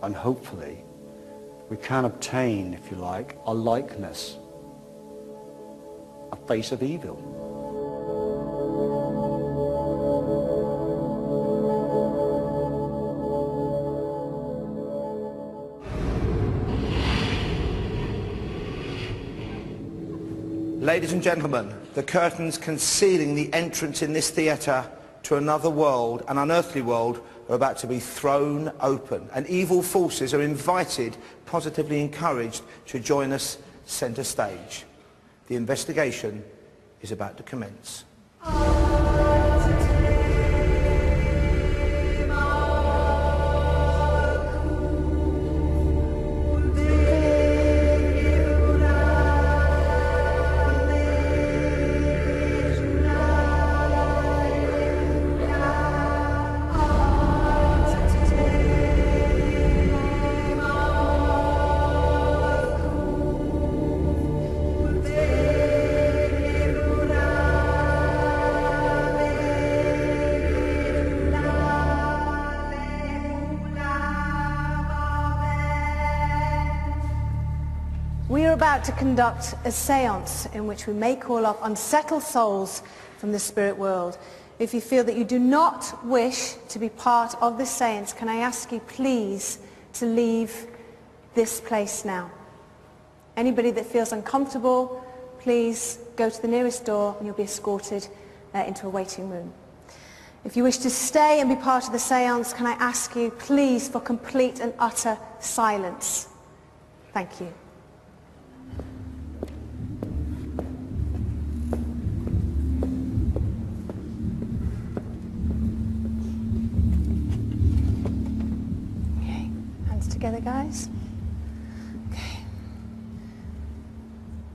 and hopefully we can obtain, if you like, a likeness, a face of evil. Ladies and gentlemen, the curtains concealing the entrance in this theatre to another world, an unearthly world, are about to be thrown open, and evil forces are invited, positively encouraged, to join us centre stage. The investigation is about to commence. We are about to conduct a séance in which we may call up unsettled souls from the spirit world. If you feel that you do not wish to be part of this séance, can I ask you please to leave this place now? Anybody that feels uncomfortable, please go to the nearest door and you'll be escorted into a waiting room. If you wish to stay and be part of the séance, can I ask you please for complete and utter silence? Thank you. Together, guys. Okay.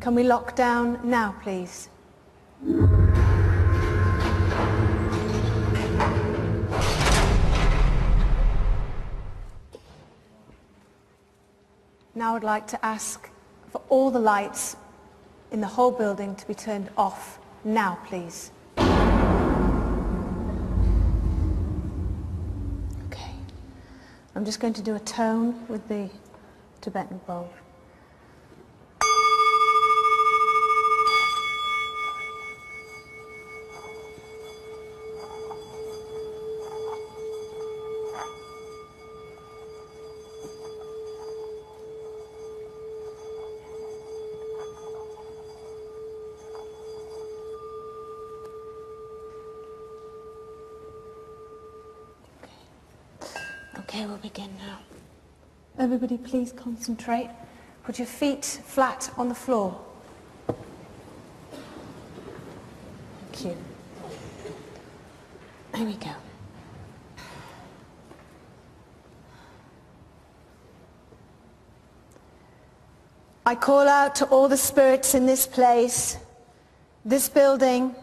Can we lock down now, please? Now I'd like to ask for all the lights in the whole building to be turned off now, please. I'm just going to do a tone with the Tibetan bowl. Okay, we'll begin now. Everybody please concentrate. Put your feet flat on the floor. Thank you. Here we go. I call out to all the spirits in this place, this building.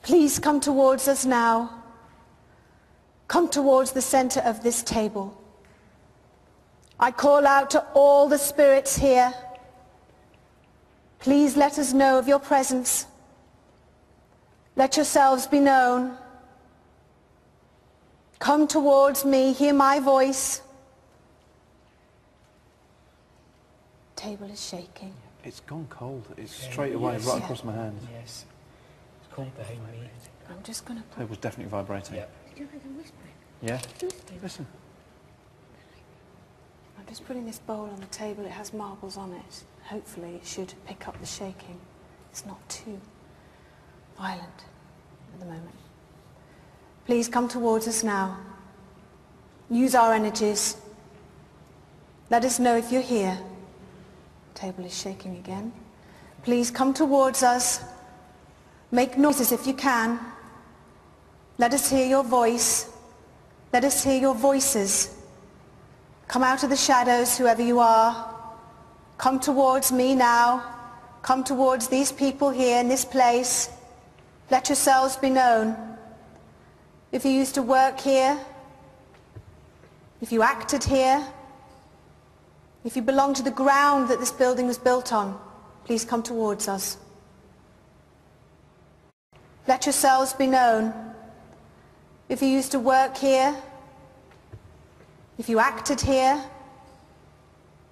Please come towards us now. Come towards the center of this table. I call out to all the spirits here. Please let us know of your presence. Let yourselves be known. Come towards me, hear my voice. Table is shaking. It's gone cold. It's straight away, yes. right across my hand. Yes. It's cold behind me. I'm just going to put... It was definitely vibrating. Yep. Did you hear them whispering? Yeah? Listen. I'm just putting this bowl on the table. It has marbles on it. Hopefully it should pick up the shaking. It's not too violent at the moment. Please come towards us now. Use our energies. Let us know if you're here. Table is shaking again. Please come towards us. Make noises if you can. Let us hear your voice. Let us hear your voices. Come out of the shadows, whoever you are. Come towards me now. Come towards these people here in this place. Let yourselves be known. If you used to work here, if you acted here, if you belong to the ground that this building was built on, please come towards us. Let yourselves be known. If you used to work here, if you acted here,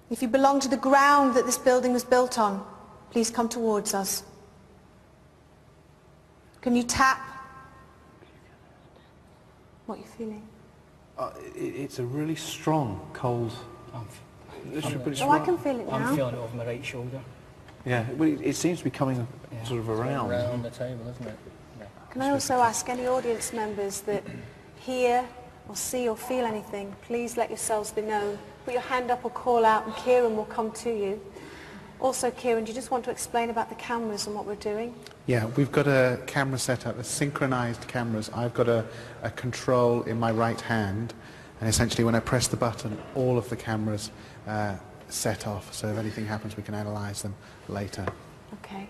if you belong to the ground that this building was built on, please come towards us. Can you tap? What are you feeling? It's a really strong, cold... I can feel it now. I'm feeling it over my right shoulder. Yeah, well, it seems to be coming sort of around. Around the table, isn't it? Yeah. Can I also ask any audience members that hear or see or feel anything, please let yourselves be known. Put your hand up or call out and Kieran will come to you. Also, Kieran, do you just want to explain about the cameras and what we're doing? Yeah, we've got a camera set up, a synchronized cameras. I've got a control in my right hand, and essentially when I press the button, all of the cameras set off, so if anything happens we can analyse them later. Okay.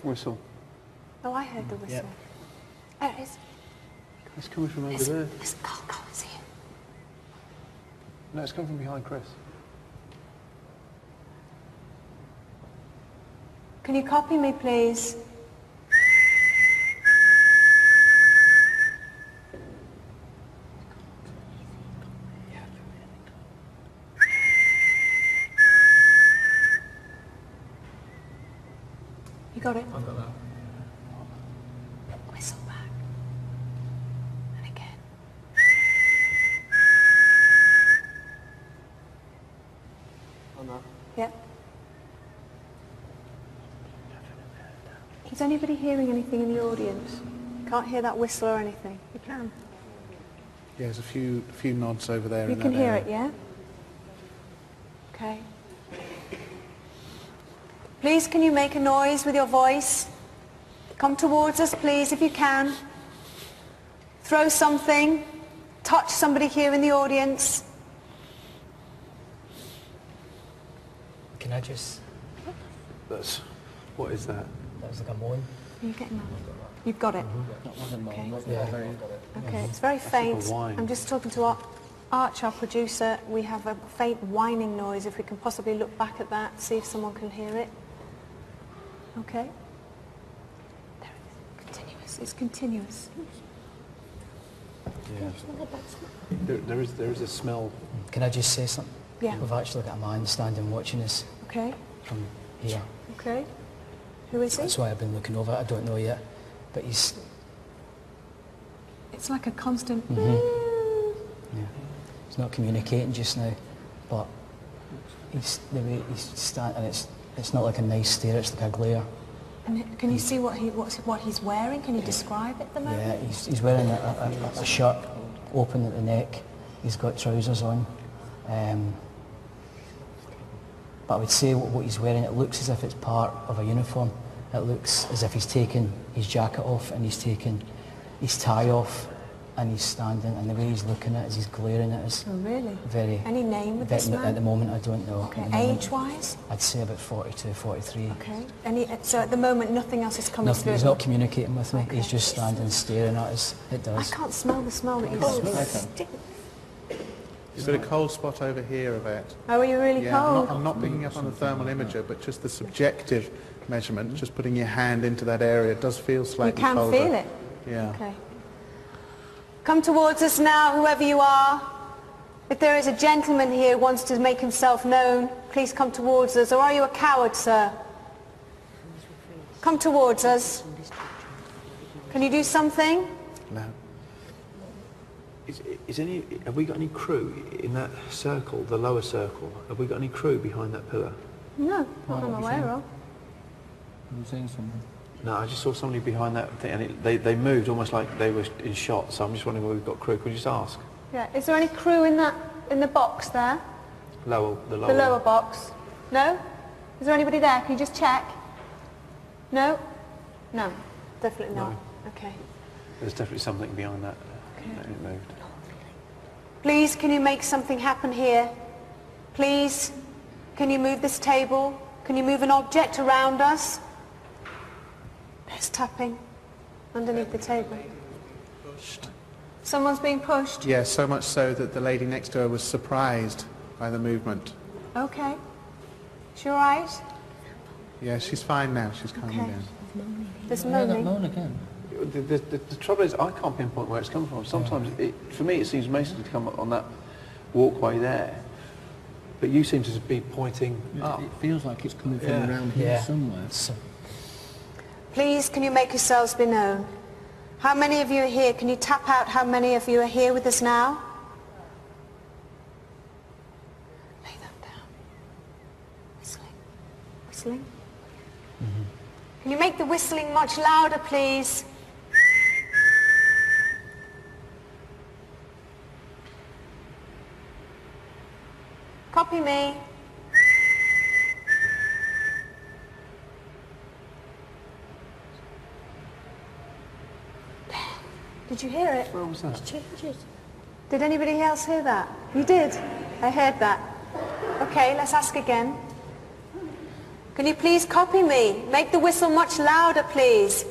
Whistle. Oh, I heard the whistle. Yep. There it is. It's coming from over there. It's it's here. No, it's coming from behind Chris. Can you copy me, please? You got it? I've got that. Whistle back. And again. On that. Yep. Is anybody hearing anything in the audience? Can't hear that whistle or anything? You can. Yeah, there's a few nods over there. You can hear it, yeah? Okay. Please, can you make a noise with your voice? Come towards us, please, if you can. Throw something. Touch somebody here in the audience. Can I just... That's... What is that? That was like a moan. Are you getting that? You've got it? That wasn't moan. Okay. Yeah. Okay, it's very faint. whine. I'm just talking to Arch, our producer. We have a faint whining noise. If we can possibly look back at that, see if someone can hear it. Okay. There it is. Continuous. It's continuous. Yeah. There is a smell. Can I just say something? Yeah. We've actually got a man standing watching us Okay. from here. Okay. Who is he? That's why I've been looking over it. I don't know yet, but he's... It's like a constant... Yeah. He's not communicating just now, but he's the way he's standing, and it's not like a nice stare, it's like a glare. And can you see what he's wearing? Can you describe it at the moment? Yeah, he's wearing a shirt open at the neck. He's got trousers on. But I would say what he's wearing, it looks as if it's part of a uniform. It looks as if he's taken his jacket off and he's taken his tie off and he's standing, and the way he's looking at us, he's glaring at us. Oh, really? Very. Any name with this man? At the moment, I don't know. Okay. Age-wise? I'd say about 42, 43. Okay. So at the moment, nothing else is coming through? He's not communicating with me. Okay. He's just standing staring at us. It does. I can't smell the smell that you You've got a cold spot over here about. Oh, are you really cold? I'm not picking up on the thermal imager, but just the subjective measurement, just putting your hand into that area, it does feel slightly colder. You can feel it? Yeah. Okay. Come towards us now, whoever you are. If there is a gentleman here who wants to make himself known, please come towards us. Or are you a coward, sir? Come towards us. Can you do something? No. Have we got any crew in that circle, the lower circle? Have we got any crew behind that pillar? No, not I'm aware of. I'm seeing someone. No, I just saw somebody behind that thing, and they moved almost like they were in shot. So I'm just wondering whether we've got crew. Could you just ask? Yeah. Is there any crew in the box there? The The lower box. No? Is there anybody there? Can you just check? No? No. Definitely not. No. Okay. There's definitely something behind that. That it moved. Please, can you make something happen here? Please, can you move this table? Can you move an object around us? There's tapping underneath the table. Someone's being pushed? Yeah, so much so that the lady next to her was surprised by the movement. Okay. She all right? Yeah, she's fine now. She's calming Okay. down. There's moaning. again. The trouble is, I can't pinpoint where it's come from. Sometimes, for me, it seems mostly to come up on that walkway there. But you seem to be pointing up. It feels like it's coming from around here somewhere. Please, can you make yourselves be known? How many of you are here? Can you tap out how many of you are here with us now? Lay that down. Whistling. Whistling? Can you make the whistling much louder, please? Copy me. Did you hear it? Where was that? Did anybody else hear that? You did? I heard that. Okay, let's ask again. Can you please copy me? Make the whistle much louder, please.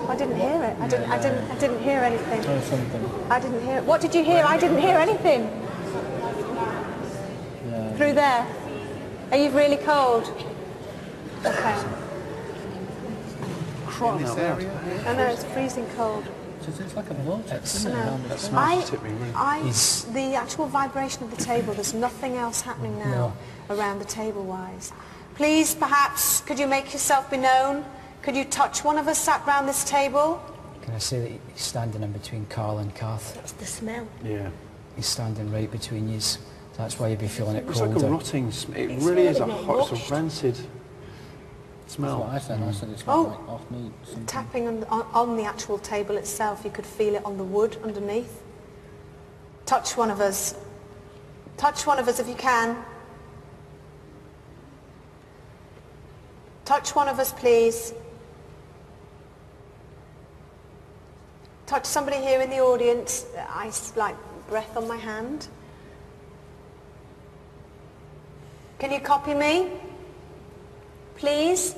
I didn't hear it. I didn't hear anything. I didn't hear it. What did you hear? I didn't hear anything. Through there. Are you really cold? Okay. Crying out loud. I know, it's freezing cold. It's like a vortex, isn't No. it? That smells to tip me, really. The actual vibration of the table, there's nothing else happening now around the table-wise. Please, perhaps, could you make yourself be known? Could you touch one of us sat round this table? Can I say that he's standing in between Carl and Kath? That's the smell. Yeah. He's standing right between you. That's why you'd be feeling it It's colder. like a rotting smell. It really is a hot, it's a rancid smell. That's what I said. It's got like off meat. Tapping on the actual table itself, you could feel it on the wood underneath. Touch one of us. Touch one of us if you can. Touch one of us, please. Touch somebody here in the audience. Ice like breath on my hand. Can you copy me? Please?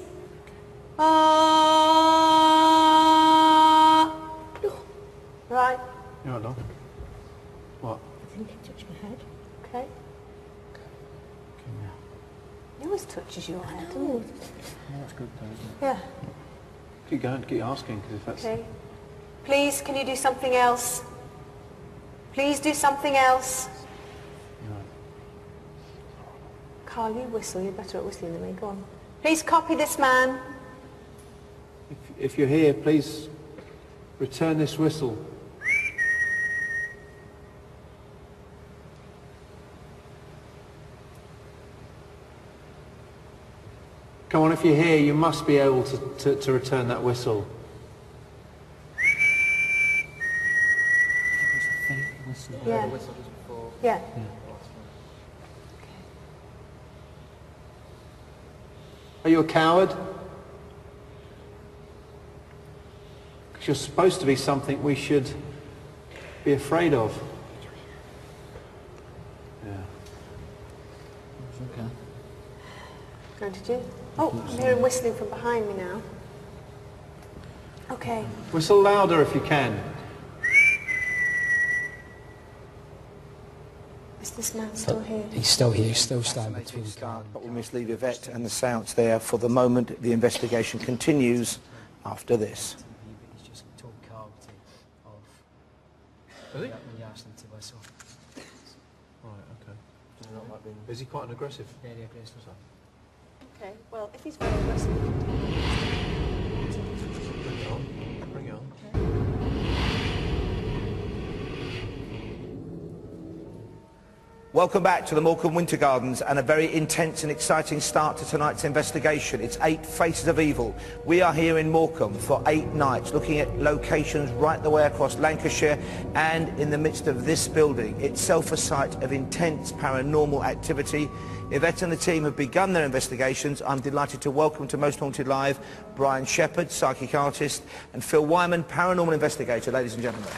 Right. You're alone. What? I think it touched my head. Okay. It always touches your head, doesn't it? That's good though, isn't it? Yeah. Keep going, keep asking, because if that's... Okay. Please, can you do something else? Please do something else. Carl, you whistle. You're better at whistling than me. Go on. Please copy this man. If you're here, please return this whistle. Come on, if you're here, you must be able to return that whistle. Yeah. Yeah. Are you a coward? Because you're supposed to be something we should be afraid of. Yeah. Okay. Oh, did you? Oh, I'm hearing whistling from behind me now. Okay. Whistle louder if you can. Is this man still here? He's still here, he's still standing between Carl. But we must leave Yvette and the seance there for the moment. The investigation continues after this. He's just told Carl to off. Really? When you asked him to whistle. Right, okay. Is he quite an aggressive? Yeah, aggressive. Okay, well, if he's very aggressive... Bring it on. Bring it on. Okay. Welcome back to the Morecambe Winter Gardens and a very intense and exciting start to tonight's investigation. It's 8 Faces of Evil. We are here in Morecambe for 8 nights, looking at locations right the way across Lancashire and in the midst of this building, itself a site of intense paranormal activity. Yvette and the team have begun their investigations. I'm delighted to welcome to Most Haunted Live Brian Shepherd, psychic artist, and Phil Wyman, paranormal investigator, ladies and gentlemen.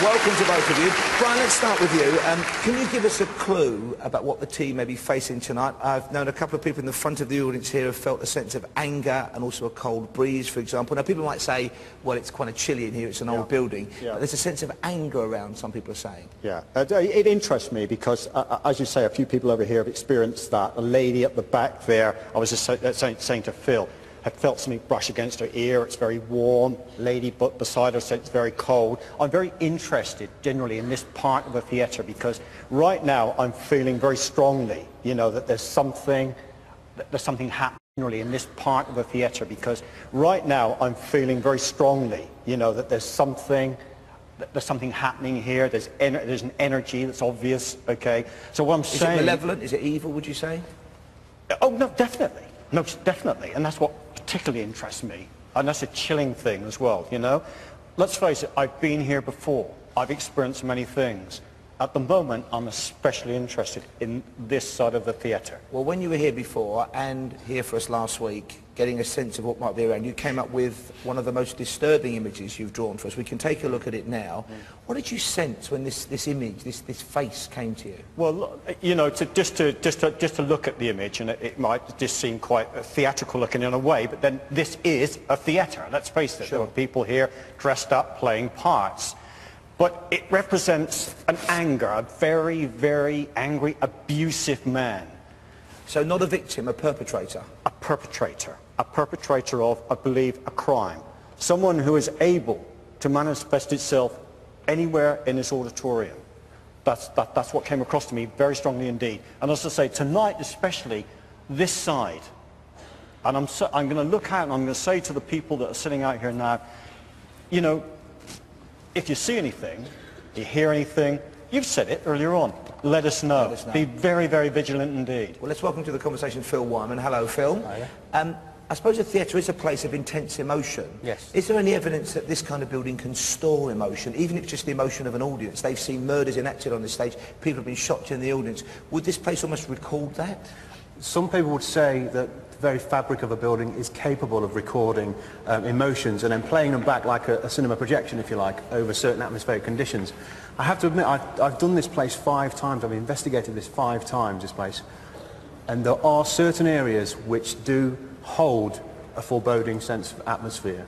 Welcome to both of you. Brian, let's start with you. Can you give us a clue about what the team may be facing tonight? I've known a couple of people in the front of the audience here have felt a sense of anger and also a cold breeze, for example. Now, people might say, well, it's kind of chilly in here, it's an old building. Yeah. But there's a sense of anger around, some people are saying. Yeah, it interests me because, as you say, a few people over here have experienced that. A lady at the back there, I was just saying to Phil, had felt something brush against her ear. It's very warm. Lady beside her said it's very cold. I'm very interested generally in this part of the theatre because right now I'm feeling very strongly, you know, that there's something happening generally in this part of the theatre because right now I'm feeling very strongly, you know, that there's something happening here. There's an energy that's obvious. Okay, so what I'm saying. Is it malevolent? Is it evil? Would you say? Oh no, definitely. No, definitely, and that's what particularly interests me, and that's a chilling thing as well, you know. Let's face it, I've been here before. I've experienced many things. At the moment, I'm especially interested in this side of the theatre. Well, when you were here before and here for us last week, getting a sense of what might be around, you came up with one of the most disturbing images you've drawn for us. We can take a look at it now. What did you sense when this image, this face came to you? Well, you know, just to look at the image, and it might just seem quite theatrical looking in a way, but then this is a theatre. Let's face it, There are people here dressed up playing parts. But it represents an anger, a very, very angry, abusive man. So not a victim, a perpetrator? A perpetrator. A perpetrator of, I believe, a crime. Someone who is able to manifest itself anywhere in this auditorium. That's what came across to me very strongly indeed. And as I say, tonight especially, this side. And I'm going to look out and I'm going to say to the people that are sitting out here now, you know, if you see anything, you hear anything, you've said it earlier on, let us know. Let us know. Be very, very vigilant indeed. Well, let's welcome to the conversation Phil Wyman. Hello, Phil. Hiya. I suppose a theatre is a place of intense emotion. Yes. Is there any evidence that this kind of building can store emotion, even if it's just the emotion of an audience? They've seen murders enacted on the stage, people have been shot in the audience. Would this place almost record that? Some people would say that the very fabric of a building is capable of recording emotions and then playing them back like a cinema projection, if you like, over certain atmospheric conditions. I have to admit, I've done this place 5 times. I've investigated this 5 times, this place. And there are certain areas which do hold a foreboding sense of atmosphere.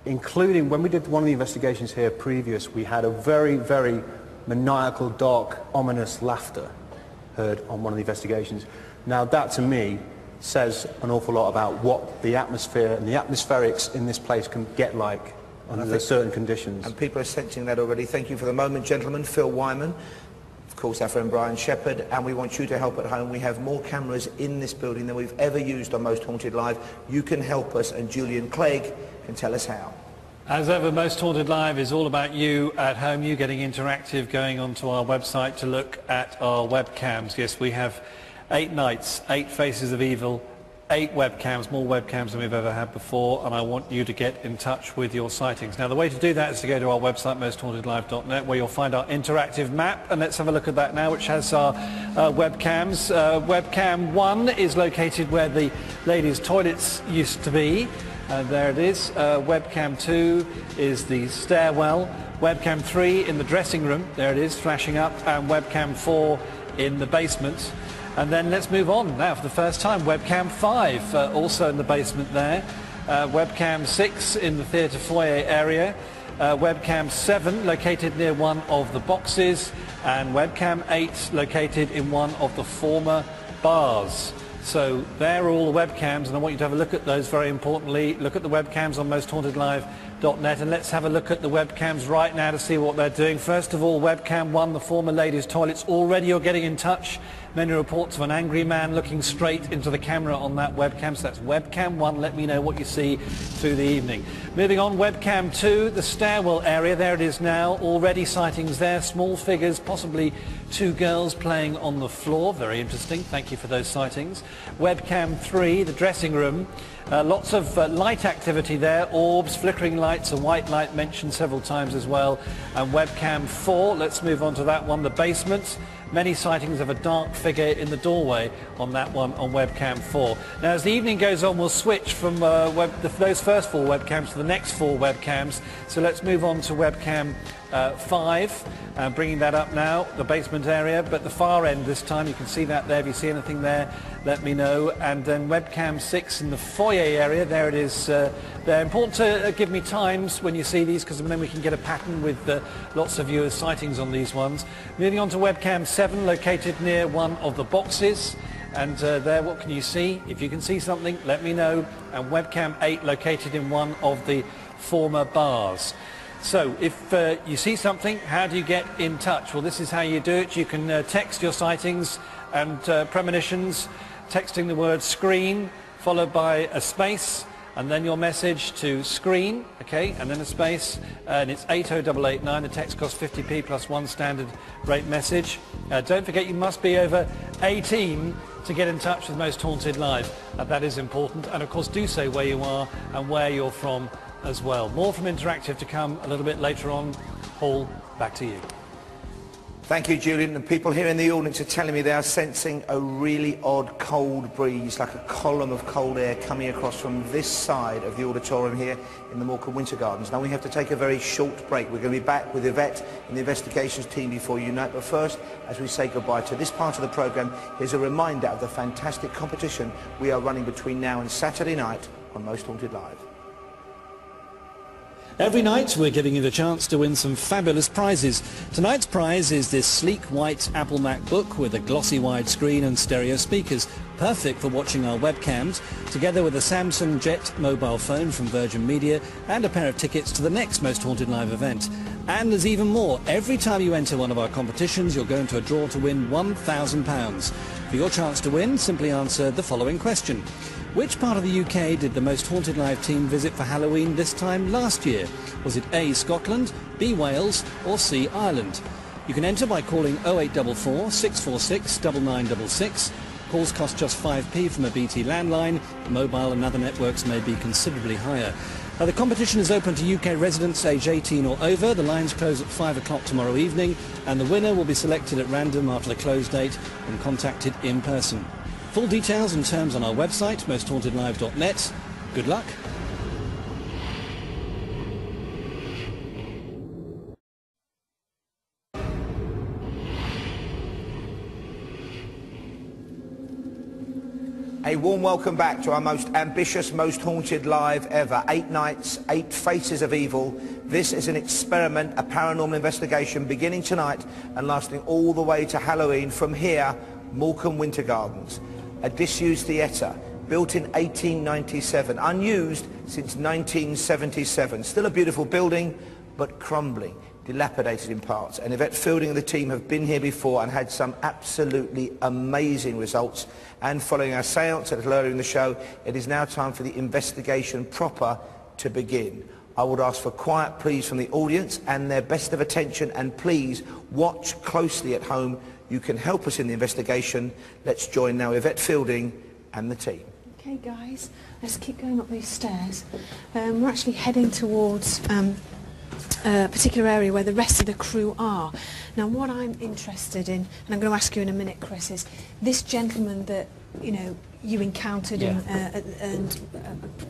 Including when we did one of the investigations here previous, we had a very, very maniacal, dark, ominous laughter heard on one of the investigations. Now that to me says an awful lot about what the atmosphere and the atmospherics in this place can get like under certain conditions. And people are sensing that already. Thank you for the moment, gentlemen. Phil Wyman, of course our friend Brian Shepherd, and we want you to help at home. We have more cameras in this building than we've ever used on Most Haunted Live. You can help us, and Julian Clegg can tell us how. As ever, Most Haunted Live is all about you at home, you getting interactive, going onto our website to look at our webcams. Yes, we have 8 nights, 8 Faces of Evil, 8 webcams, more webcams than we've ever had before, and I want you to get in touch with your sightings. Now, the way to do that is to go to our website, mosthauntedlive.net, where you'll find our interactive map, and let's have a look at that now, which has our webcams. Webcam 1 is located where the ladies' toilets used to be. There it is. Webcam 2 is the stairwell. Webcam 3 in the dressing room. There it is, flashing up. And webcam 4 in the basement. And then let's move on now for the first time. Webcam 5 also in the basement there. Webcam 6 in the theatre foyer area. Webcam 7 located near one of the boxes. And webcam 8 located in one of the former bars. So there are all the webcams, and I want you to have a look at those very importantly. Look at the webcams on mosthauntedlive.net, and let's have a look at the webcams right now to see what they're doing. First of all, webcam 1, the former ladies' toilets. Already you're getting in touch Many reports of an angry man looking straight into the camera on that webcam. So that's webcam 1. Let me know what you see through the evening. Moving on, webcam 2, the stairwell area. There it is now. Already sightings there. Small figures, possibly 2 girls playing on the floor. Very interesting. Thank you for those sightings. Webcam 3, the dressing room. Lots of light activity there. Orbs, flickering lights, a white light mentioned several times as well. And webcam 4, let's move on to that one, the basement. Many sightings of a dark figure in the doorway on that one on webcam 4. Now as the evening goes on, we'll switch from those first 4 webcams to the next 4 webcams. So let's move on to webcam 5, bringing that up now, the basement area, but the far end this time. You can see that there. If you see anything there, let me know. And then webcam 6 in the foyer area. There it is. They're important to give me times when you see these, because then we can get a pattern with lots of viewers' sightings on these ones. Moving on to webcam 7, located near one of the boxes. And there, what can you see? If you can see something, let me know. And webcam 8, located in one of the former bars. So if you see something, how do you get in touch? Well, this is how you do it. You can text your sightings and premonitions, texting the word screen followed by a space and then your message to screen, okay, and then a space, and it's 80889. The text costs 50p plus 1 standard rate message. Don't forget, you must be over 18 to get in touch with Most Haunted Live. That is important, and of course do say where you are and where you're from as well. More from Interactive to come a little bit later on. Paul, back to you. Thank you, Julian. The people here in the audience are telling me they are sensing a really odd cold breeze, like a column of cold air coming across from this side of the auditorium here in the Morecambe Winter Gardens. Now we have to take a very short break. We're going to be back with Yvette and the investigations team before you know it. But first, as we say goodbye to this part of the programme, here's a reminder of the fantastic competition we are running between now and Saturday night on Most Haunted Live. Every night we're giving you the chance to win some fabulous prizes. Tonight's prize is this sleek white Apple MacBook with a glossy widescreen and stereo speakers, perfect for watching our webcams, together with a Samsung Jet mobile phone from Virgin Media and a pair of tickets to the next Most Haunted Live event. And there's even more. Every time you enter one of our competitions, you'll go into a draw to win £1,000. For your chance to win, simply answer the following question. Which part of the UK did the Most Haunted Live team visit for Halloween this time last year? Was it A, Scotland, B, Wales, or C, Ireland? You can enter by calling 0844 646 9966. Calls cost just 5p from a BT landline. Mobile and other networks may be considerably higher. The competition is open to UK residents aged 18 or over. The lines close at 5 o'clock tomorrow evening, and the winner will be selected at random after the close date and contacted in person. Full details and terms on our website, mosthauntedlive.net. Good luck. A warm welcome back to our most ambitious, most haunted live ever. 8 nights, 8 faces of evil. This is an experiment, a paranormal investigation beginning tonight and lasting all the way to Halloween from here, Morecambe Winter Gardens. A disused theatre, built in 1897, unused since 1977. Still a beautiful building, but crumbling, dilapidated in parts. And Yvette Fielding and the team have been here before and had some absolutely amazing results. And following our séance a little earlier in the show, it is now time for the investigation proper to begin. I would ask for quiet please from the audience and their best of attention, and please watch closely at home. You can help us in the investigation. Let's join now Yvette Fielding and the team. Okay guys, let's keep going up these stairs. We're actually heading towards a particular area where the rest of the crew are. Now what I'm interested in, and I'm going to ask you in a minute, Chris, is this gentleman that you encountered, and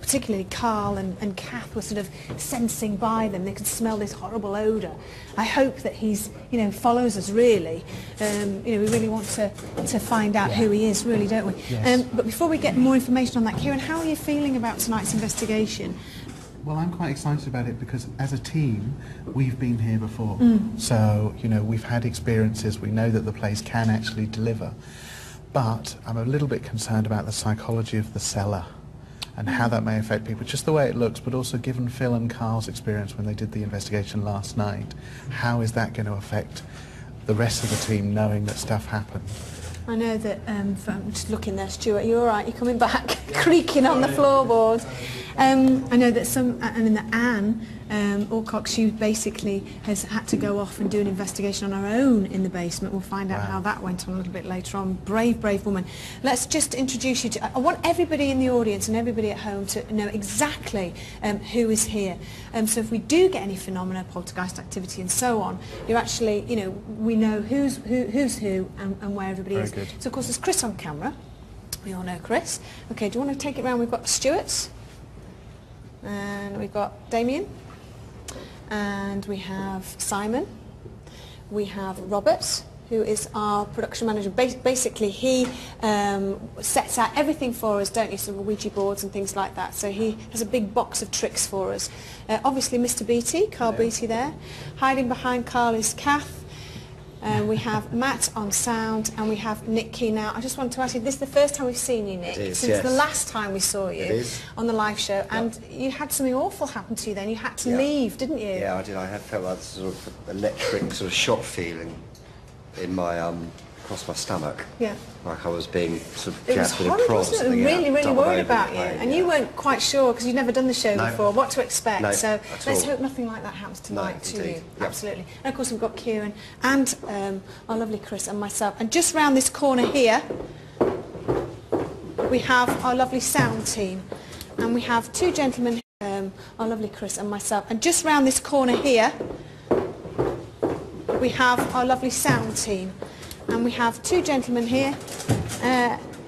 particularly Carl and Kath were sort of sensing by them. They could smell this horrible odour. I hope that he's follows us really. We really want to find out who he is, really, don't we? Yes. But before we get more information on that, Kieran, how are you feeling about tonight's investigation? Well, I'm quite excited about it because as a team, we've been here before. So, we've had experiences. We know that the place can actually deliver. But I'm a little bit concerned about the psychology of the cellar and how that may affect people. Just the way it looks, but also given Phil and Carl's experience when they did the investigation last night, how is that going to affect the rest of the team knowing that stuff happened? I know that, I'm just looking there, Stuart, you all right? You're coming back, creaking on the floorboard. I know that Anne Alcock, she basically has had to go off and do an investigation on her own in the basement. We'll find out how that went on a little bit later on. Brave, brave woman. Let's just introduce you to... I want everybody in the audience and everybody at home to know exactly who is here. So if we do get any phenomena, poltergeist activity and so on, you're actually, you know, we know who's who and where everybody is. Good. So of course there's Chris on camera. We all know Chris. Okay, do you want to take it round? We've got Stuart. And we've got Damien. And we have Simon, we have Robert, who is our production manager. Basically, he sets out everything for us, don't you, so Ouija boards and things like that. So he has a big box of tricks for us. Obviously, Mr. Beattie, Carl Beattie there. Hiding behind Carl is Kath. We have Matt on sound, and we have Nick Key. Now, I just want to ask you, this is the first time we've seen you, Nick, since the last time we saw you on the live show, and you had something awful happen to you then. You had to leave, didn't you? Yeah, I did. I had felt that sort of electric sort of shock feeling in my across my stomach. Yeah. Like I was being sort of It was jabbed with a horrible, prod or wasn't it? something. Really, really doubled worried over about the you. plane, And you weren't quite sure, because you'd never done the show before, what to expect. No, so at let's all. hope nothing like that happens tonight to indeed. you. Yep. Absolutely. And of course we've got Kieran and our lovely Chris and myself. And just round this corner here, we have our lovely sound team. And we have two gentlemen, our lovely Chris and myself. And just round this corner here, we have our lovely sound team. And we have two gentlemen here,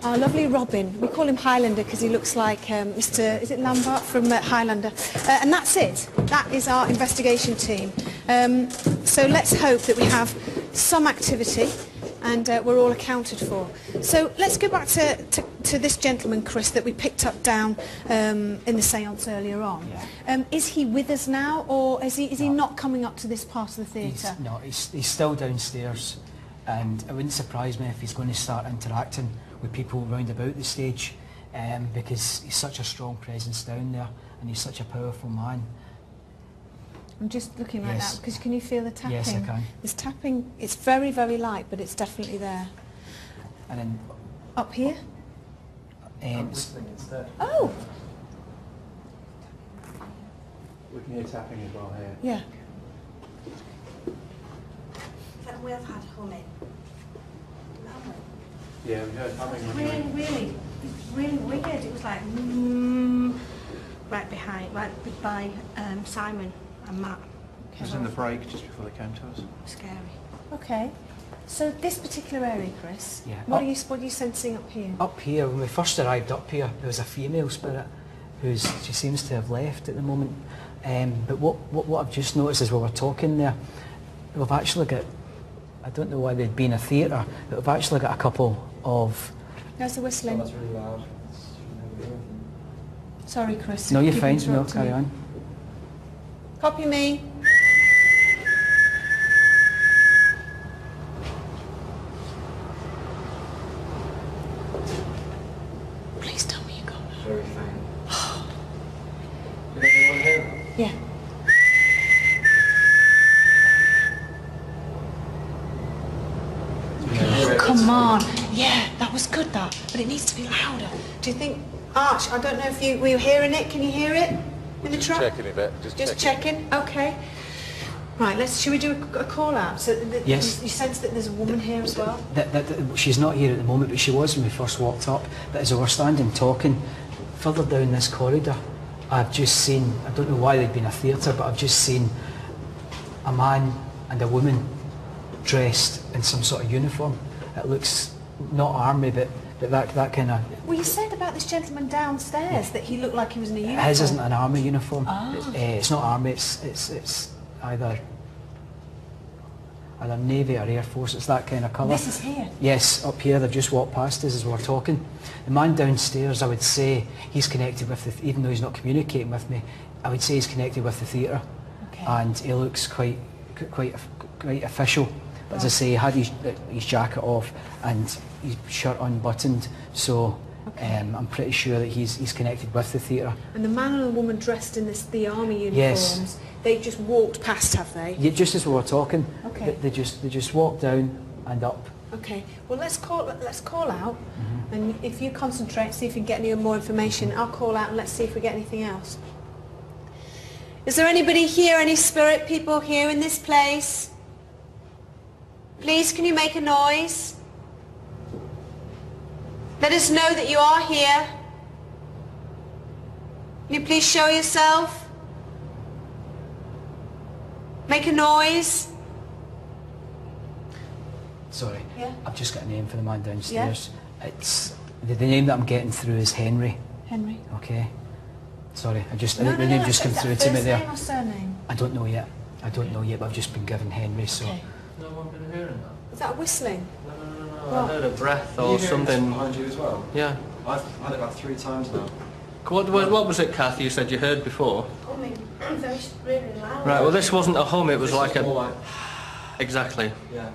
our lovely Robin. We call him Highlander because he looks like Mr. Is it Lambert from Highlander? And that's it. That is our investigation team. So let's hope that we have some activity and we're all accounted for. So let's go back to this gentleman, Chris, that we picked up down in the séance earlier on. Yeah. Is he with us now, or is he not coming up to this part of the theatre? He's still downstairs. And it wouldn't surprise me if he's going to start interacting with people round about the stage, because he's such a strong presence down there and he's such a powerful man. I'm just looking like that, because can you feel the tapping? Yes, I can. There's tapping, it's very, very light, but it's definitely there. And then... Up here? Oh! We can hear tapping as well here. Yeah. We have had humming. Yeah, we heard humming. Really weird. It was like right by Simon and Matt. It was in the break just before they came to us. Scary. Okay. So this particular area, Chris, Yeah. what are you sensing up here? Up here, when we first arrived up here, there was a female spirit she seems to have left at the moment. But what I've just noticed is while we're talking there, we've actually got, I don't know why they'd be in a theatre, but we've actually got a couple of... There's the whistling. That's really loud. Sorry, Chris. No, you're Keep fine. No, interrupting carry me. on. Copy me. Please tell me you got it. Very faint. Did anyone hear that? Yeah. Come on. Yeah, that was good, that. But it needs to be louder. Do you think... Arch, I don't know if were you hearing it? Can you hear it in the truck? Checking a bit. Just checking. Okay. Right, should we do a call out? So Yes. You sense that there's a woman here as well? She's not here at the moment, but she was when we first walked up. But as we were standing talking, further down this corridor, I've just seen, I don't know why they'd been a theatre, but I've just seen a man and a woman dressed in some sort of uniform. It looks not army, but that kind of... Well, you said about this gentleman downstairs that he looked like he was in a uniform. His isn't an army uniform. Oh. It's not army. It's either Navy or Air Force. It's that kind of colour. This is here? Yes, up here. They've just walked past us as we were talking. The man downstairs, I would say, he's connected with the... Even though he's not communicating with me, I would say he's connected with the theatre. Okay. And he looks quite official. But as I say, he had his jacket off and his shirt unbuttoned, so I'm pretty sure that he's connected with the theatre. And the man and the woman dressed in the army uniforms, Yes. they just walked past, have they? Yeah, just as we were talking, Okay. they just walked down and up Okay. Well, let's call out, and if you concentrate, see if you can get any more information. I'll call out and let's see if we get anything else. Is there anybody here? Any spirit people here in this place? Please, can you make a noise? Let us know that you are here. Can you please show yourself? Make a noise. Sorry, Yeah? I've just got a name for the man downstairs. It's the name that I'm getting through is Henry. Henry. Okay. Sorry, I think the name just came through to me there. First name or surname? I don't know yet. But I've just been given Henry, so. Okay. No one been hearing that? Is that whistling? No, I heard a breath or something. Behind you as well? Yeah. I've had it about 3 times now. What was it, Kath, you said you heard before? Humming, very really loud. Right, well this wasn't a hum, it was like a... More like... Exactly. Yeah.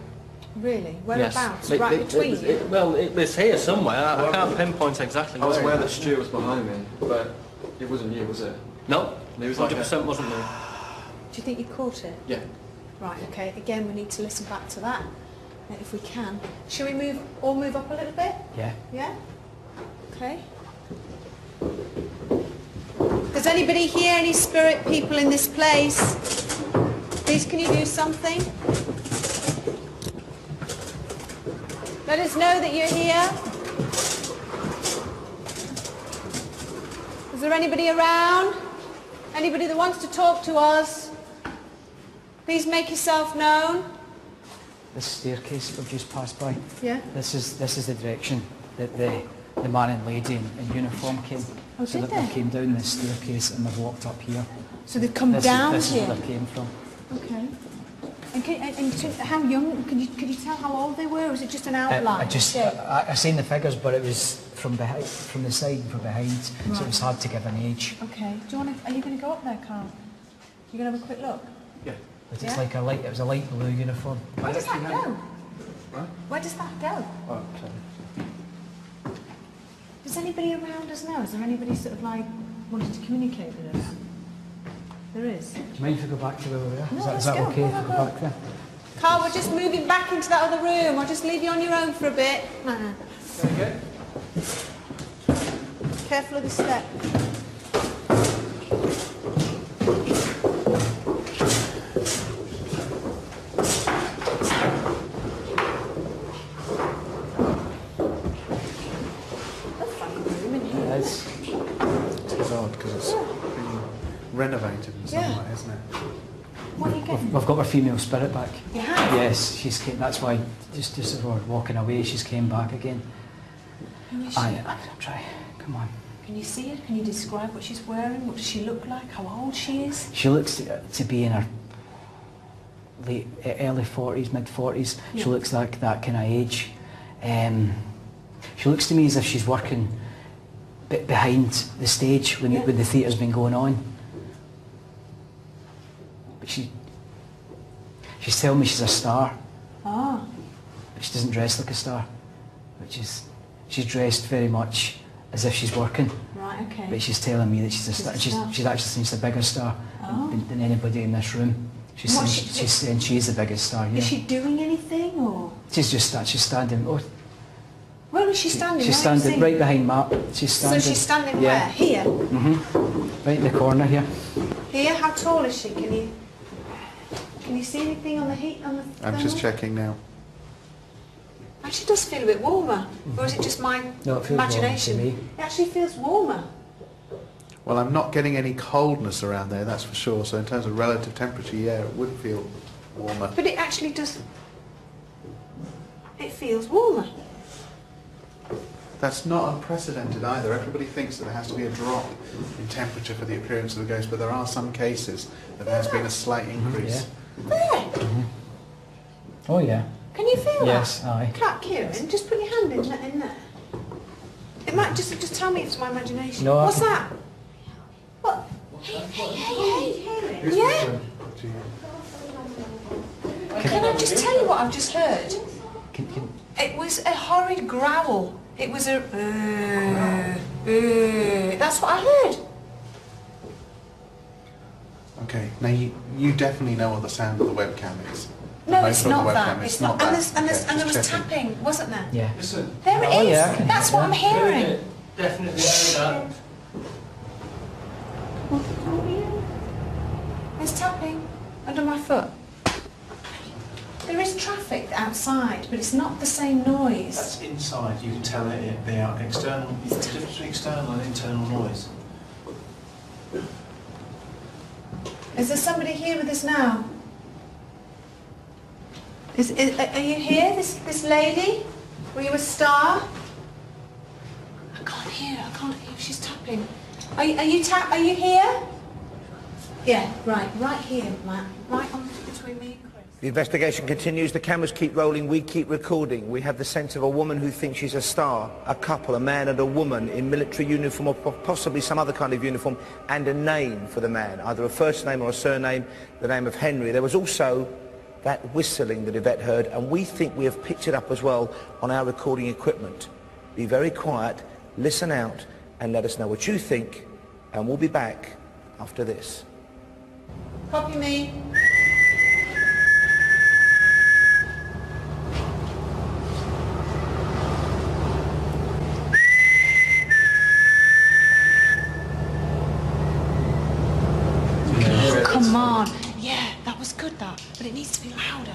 Really? Whereabouts? Yes. Right between you? Well, it was here somewhere. I can't pinpoint exactly I was where. aware that Stu was behind me, but it wasn't you, was it? No, It was 100% wasn't me. Do you think you caught it? Yeah. Right, okay. Again, we need to listen back to that, if we can. Shall we all move up a little bit? Yeah. Yeah? Okay. Does anybody hear any spirit people in this place? Please, can you do something? Let us know that you're here. Is there anybody around? Anybody that wants to talk to us? Please make yourself known. This staircase that we've just passed by. Yeah. This is the direction that the man and lady in uniform came. Oh, so did they they? came down this staircase and they've walked up here. So they've come this down is here? where they came from. Okay. And how young? Could you tell how old they were? Or was it just an outline? I seen the figures, but it was from behind, from the side and from behind, so it was hard to give an age. Okay. Do you want to? Are you going to go up there, Carl? You going to have a quick look? Yeah. But it's Yeah? like it was a light blue uniform. Where does that go? What? Where does that go? Oh, sorry. Does anybody around us know? Is there anybody sort of like wanting to communicate with us? There is. Do you mind if we go back to where we were? No, Is let's that go. okay Go, if we go, go go. back there? Carl, we're just moving back into that other room. I'll just leave you on your own for a bit. Okay. Careful of the step. It's odd because it's been renovated in some Yeah. way, isn't it? What are you getting? We've got our female spirit back. You have? Yes, that's why just as we were walking away, she's came back again. Who is she? I'm trying. Come on. Can you see her? Can you describe what she's wearing? What does she look like? How old she is? She looks to be in her early 40s, mid 40s. Yeah. She looks like that kind of age. She looks to me as if she's working behind the stage when the theatre's been going on. But she's telling me she's a star. Ah. But she doesn't dress like a star. She's dressed very much as if she's working. Right, okay. But she's telling me that she's a star. She's actually saying she's a bigger star than anybody in this room. She's saying she's the biggest star here. Is she doing anything or? She's standing. Oh, Where is she standing? she's Where are you standing seeing? right behind Matt. She's standing. So she's standing yeah. where? Here? Right in the corner here. Here? How tall is she? Can you see anything on the heat on the I'm just thermal? checking now. Actually does feel a bit warmer. Or is it just my No, it feels imagination? warmer to me. It actually feels warmer. Well, I'm not getting any coldness around there, that's for sure. So in terms of relative temperature, yeah, it would feel warmer. But it actually does. It feels warmer. That's not unprecedented either. Everybody thinks that there has to be a drop in temperature for the appearance of the ghost, but there are some cases that there has been a slight increase. There. Oh yeah. Can you feel Yes, that? aye. Kieran, just put your hand in there. It might just tell me it's my imagination. No, What's that? What? Hey. Yeah? Can I just tell you what I've just heard? It was a horrid growl. It was a... that's what I heard. Okay, now you definitely know what the sound of the webcam is. No, it's not that. It's not. And there was tapping, wasn't there? Yeah. Listen. There it is. That's what I'm hearing. Definitely heard that. There's tapping under my foot. There is traffic outside, but it's not the same noise. That's inside. You can tell it. They are external. There's a difference between external and internal noise. Is there somebody here with us now? Are you here, this lady? Were you a star? I can't hear. She's tapping. Are you here? Yeah, right here, Matt. Right on between me and Chris. The investigation continues, the cameras keep rolling, we keep recording. We have the sense of a woman who thinks she's a star, a couple, a man and a woman in military uniform or possibly some other kind of uniform, and a name for the man, either a first name or a surname, the name of Henry. There was also that whistling that Yvette heard, and we think we have picked it up as well on our recording equipment. Be very quiet, listen out, and let us know what you think, and we'll be back after this. Copy me. Come on. Yeah, that was good, that. But it needs to be louder.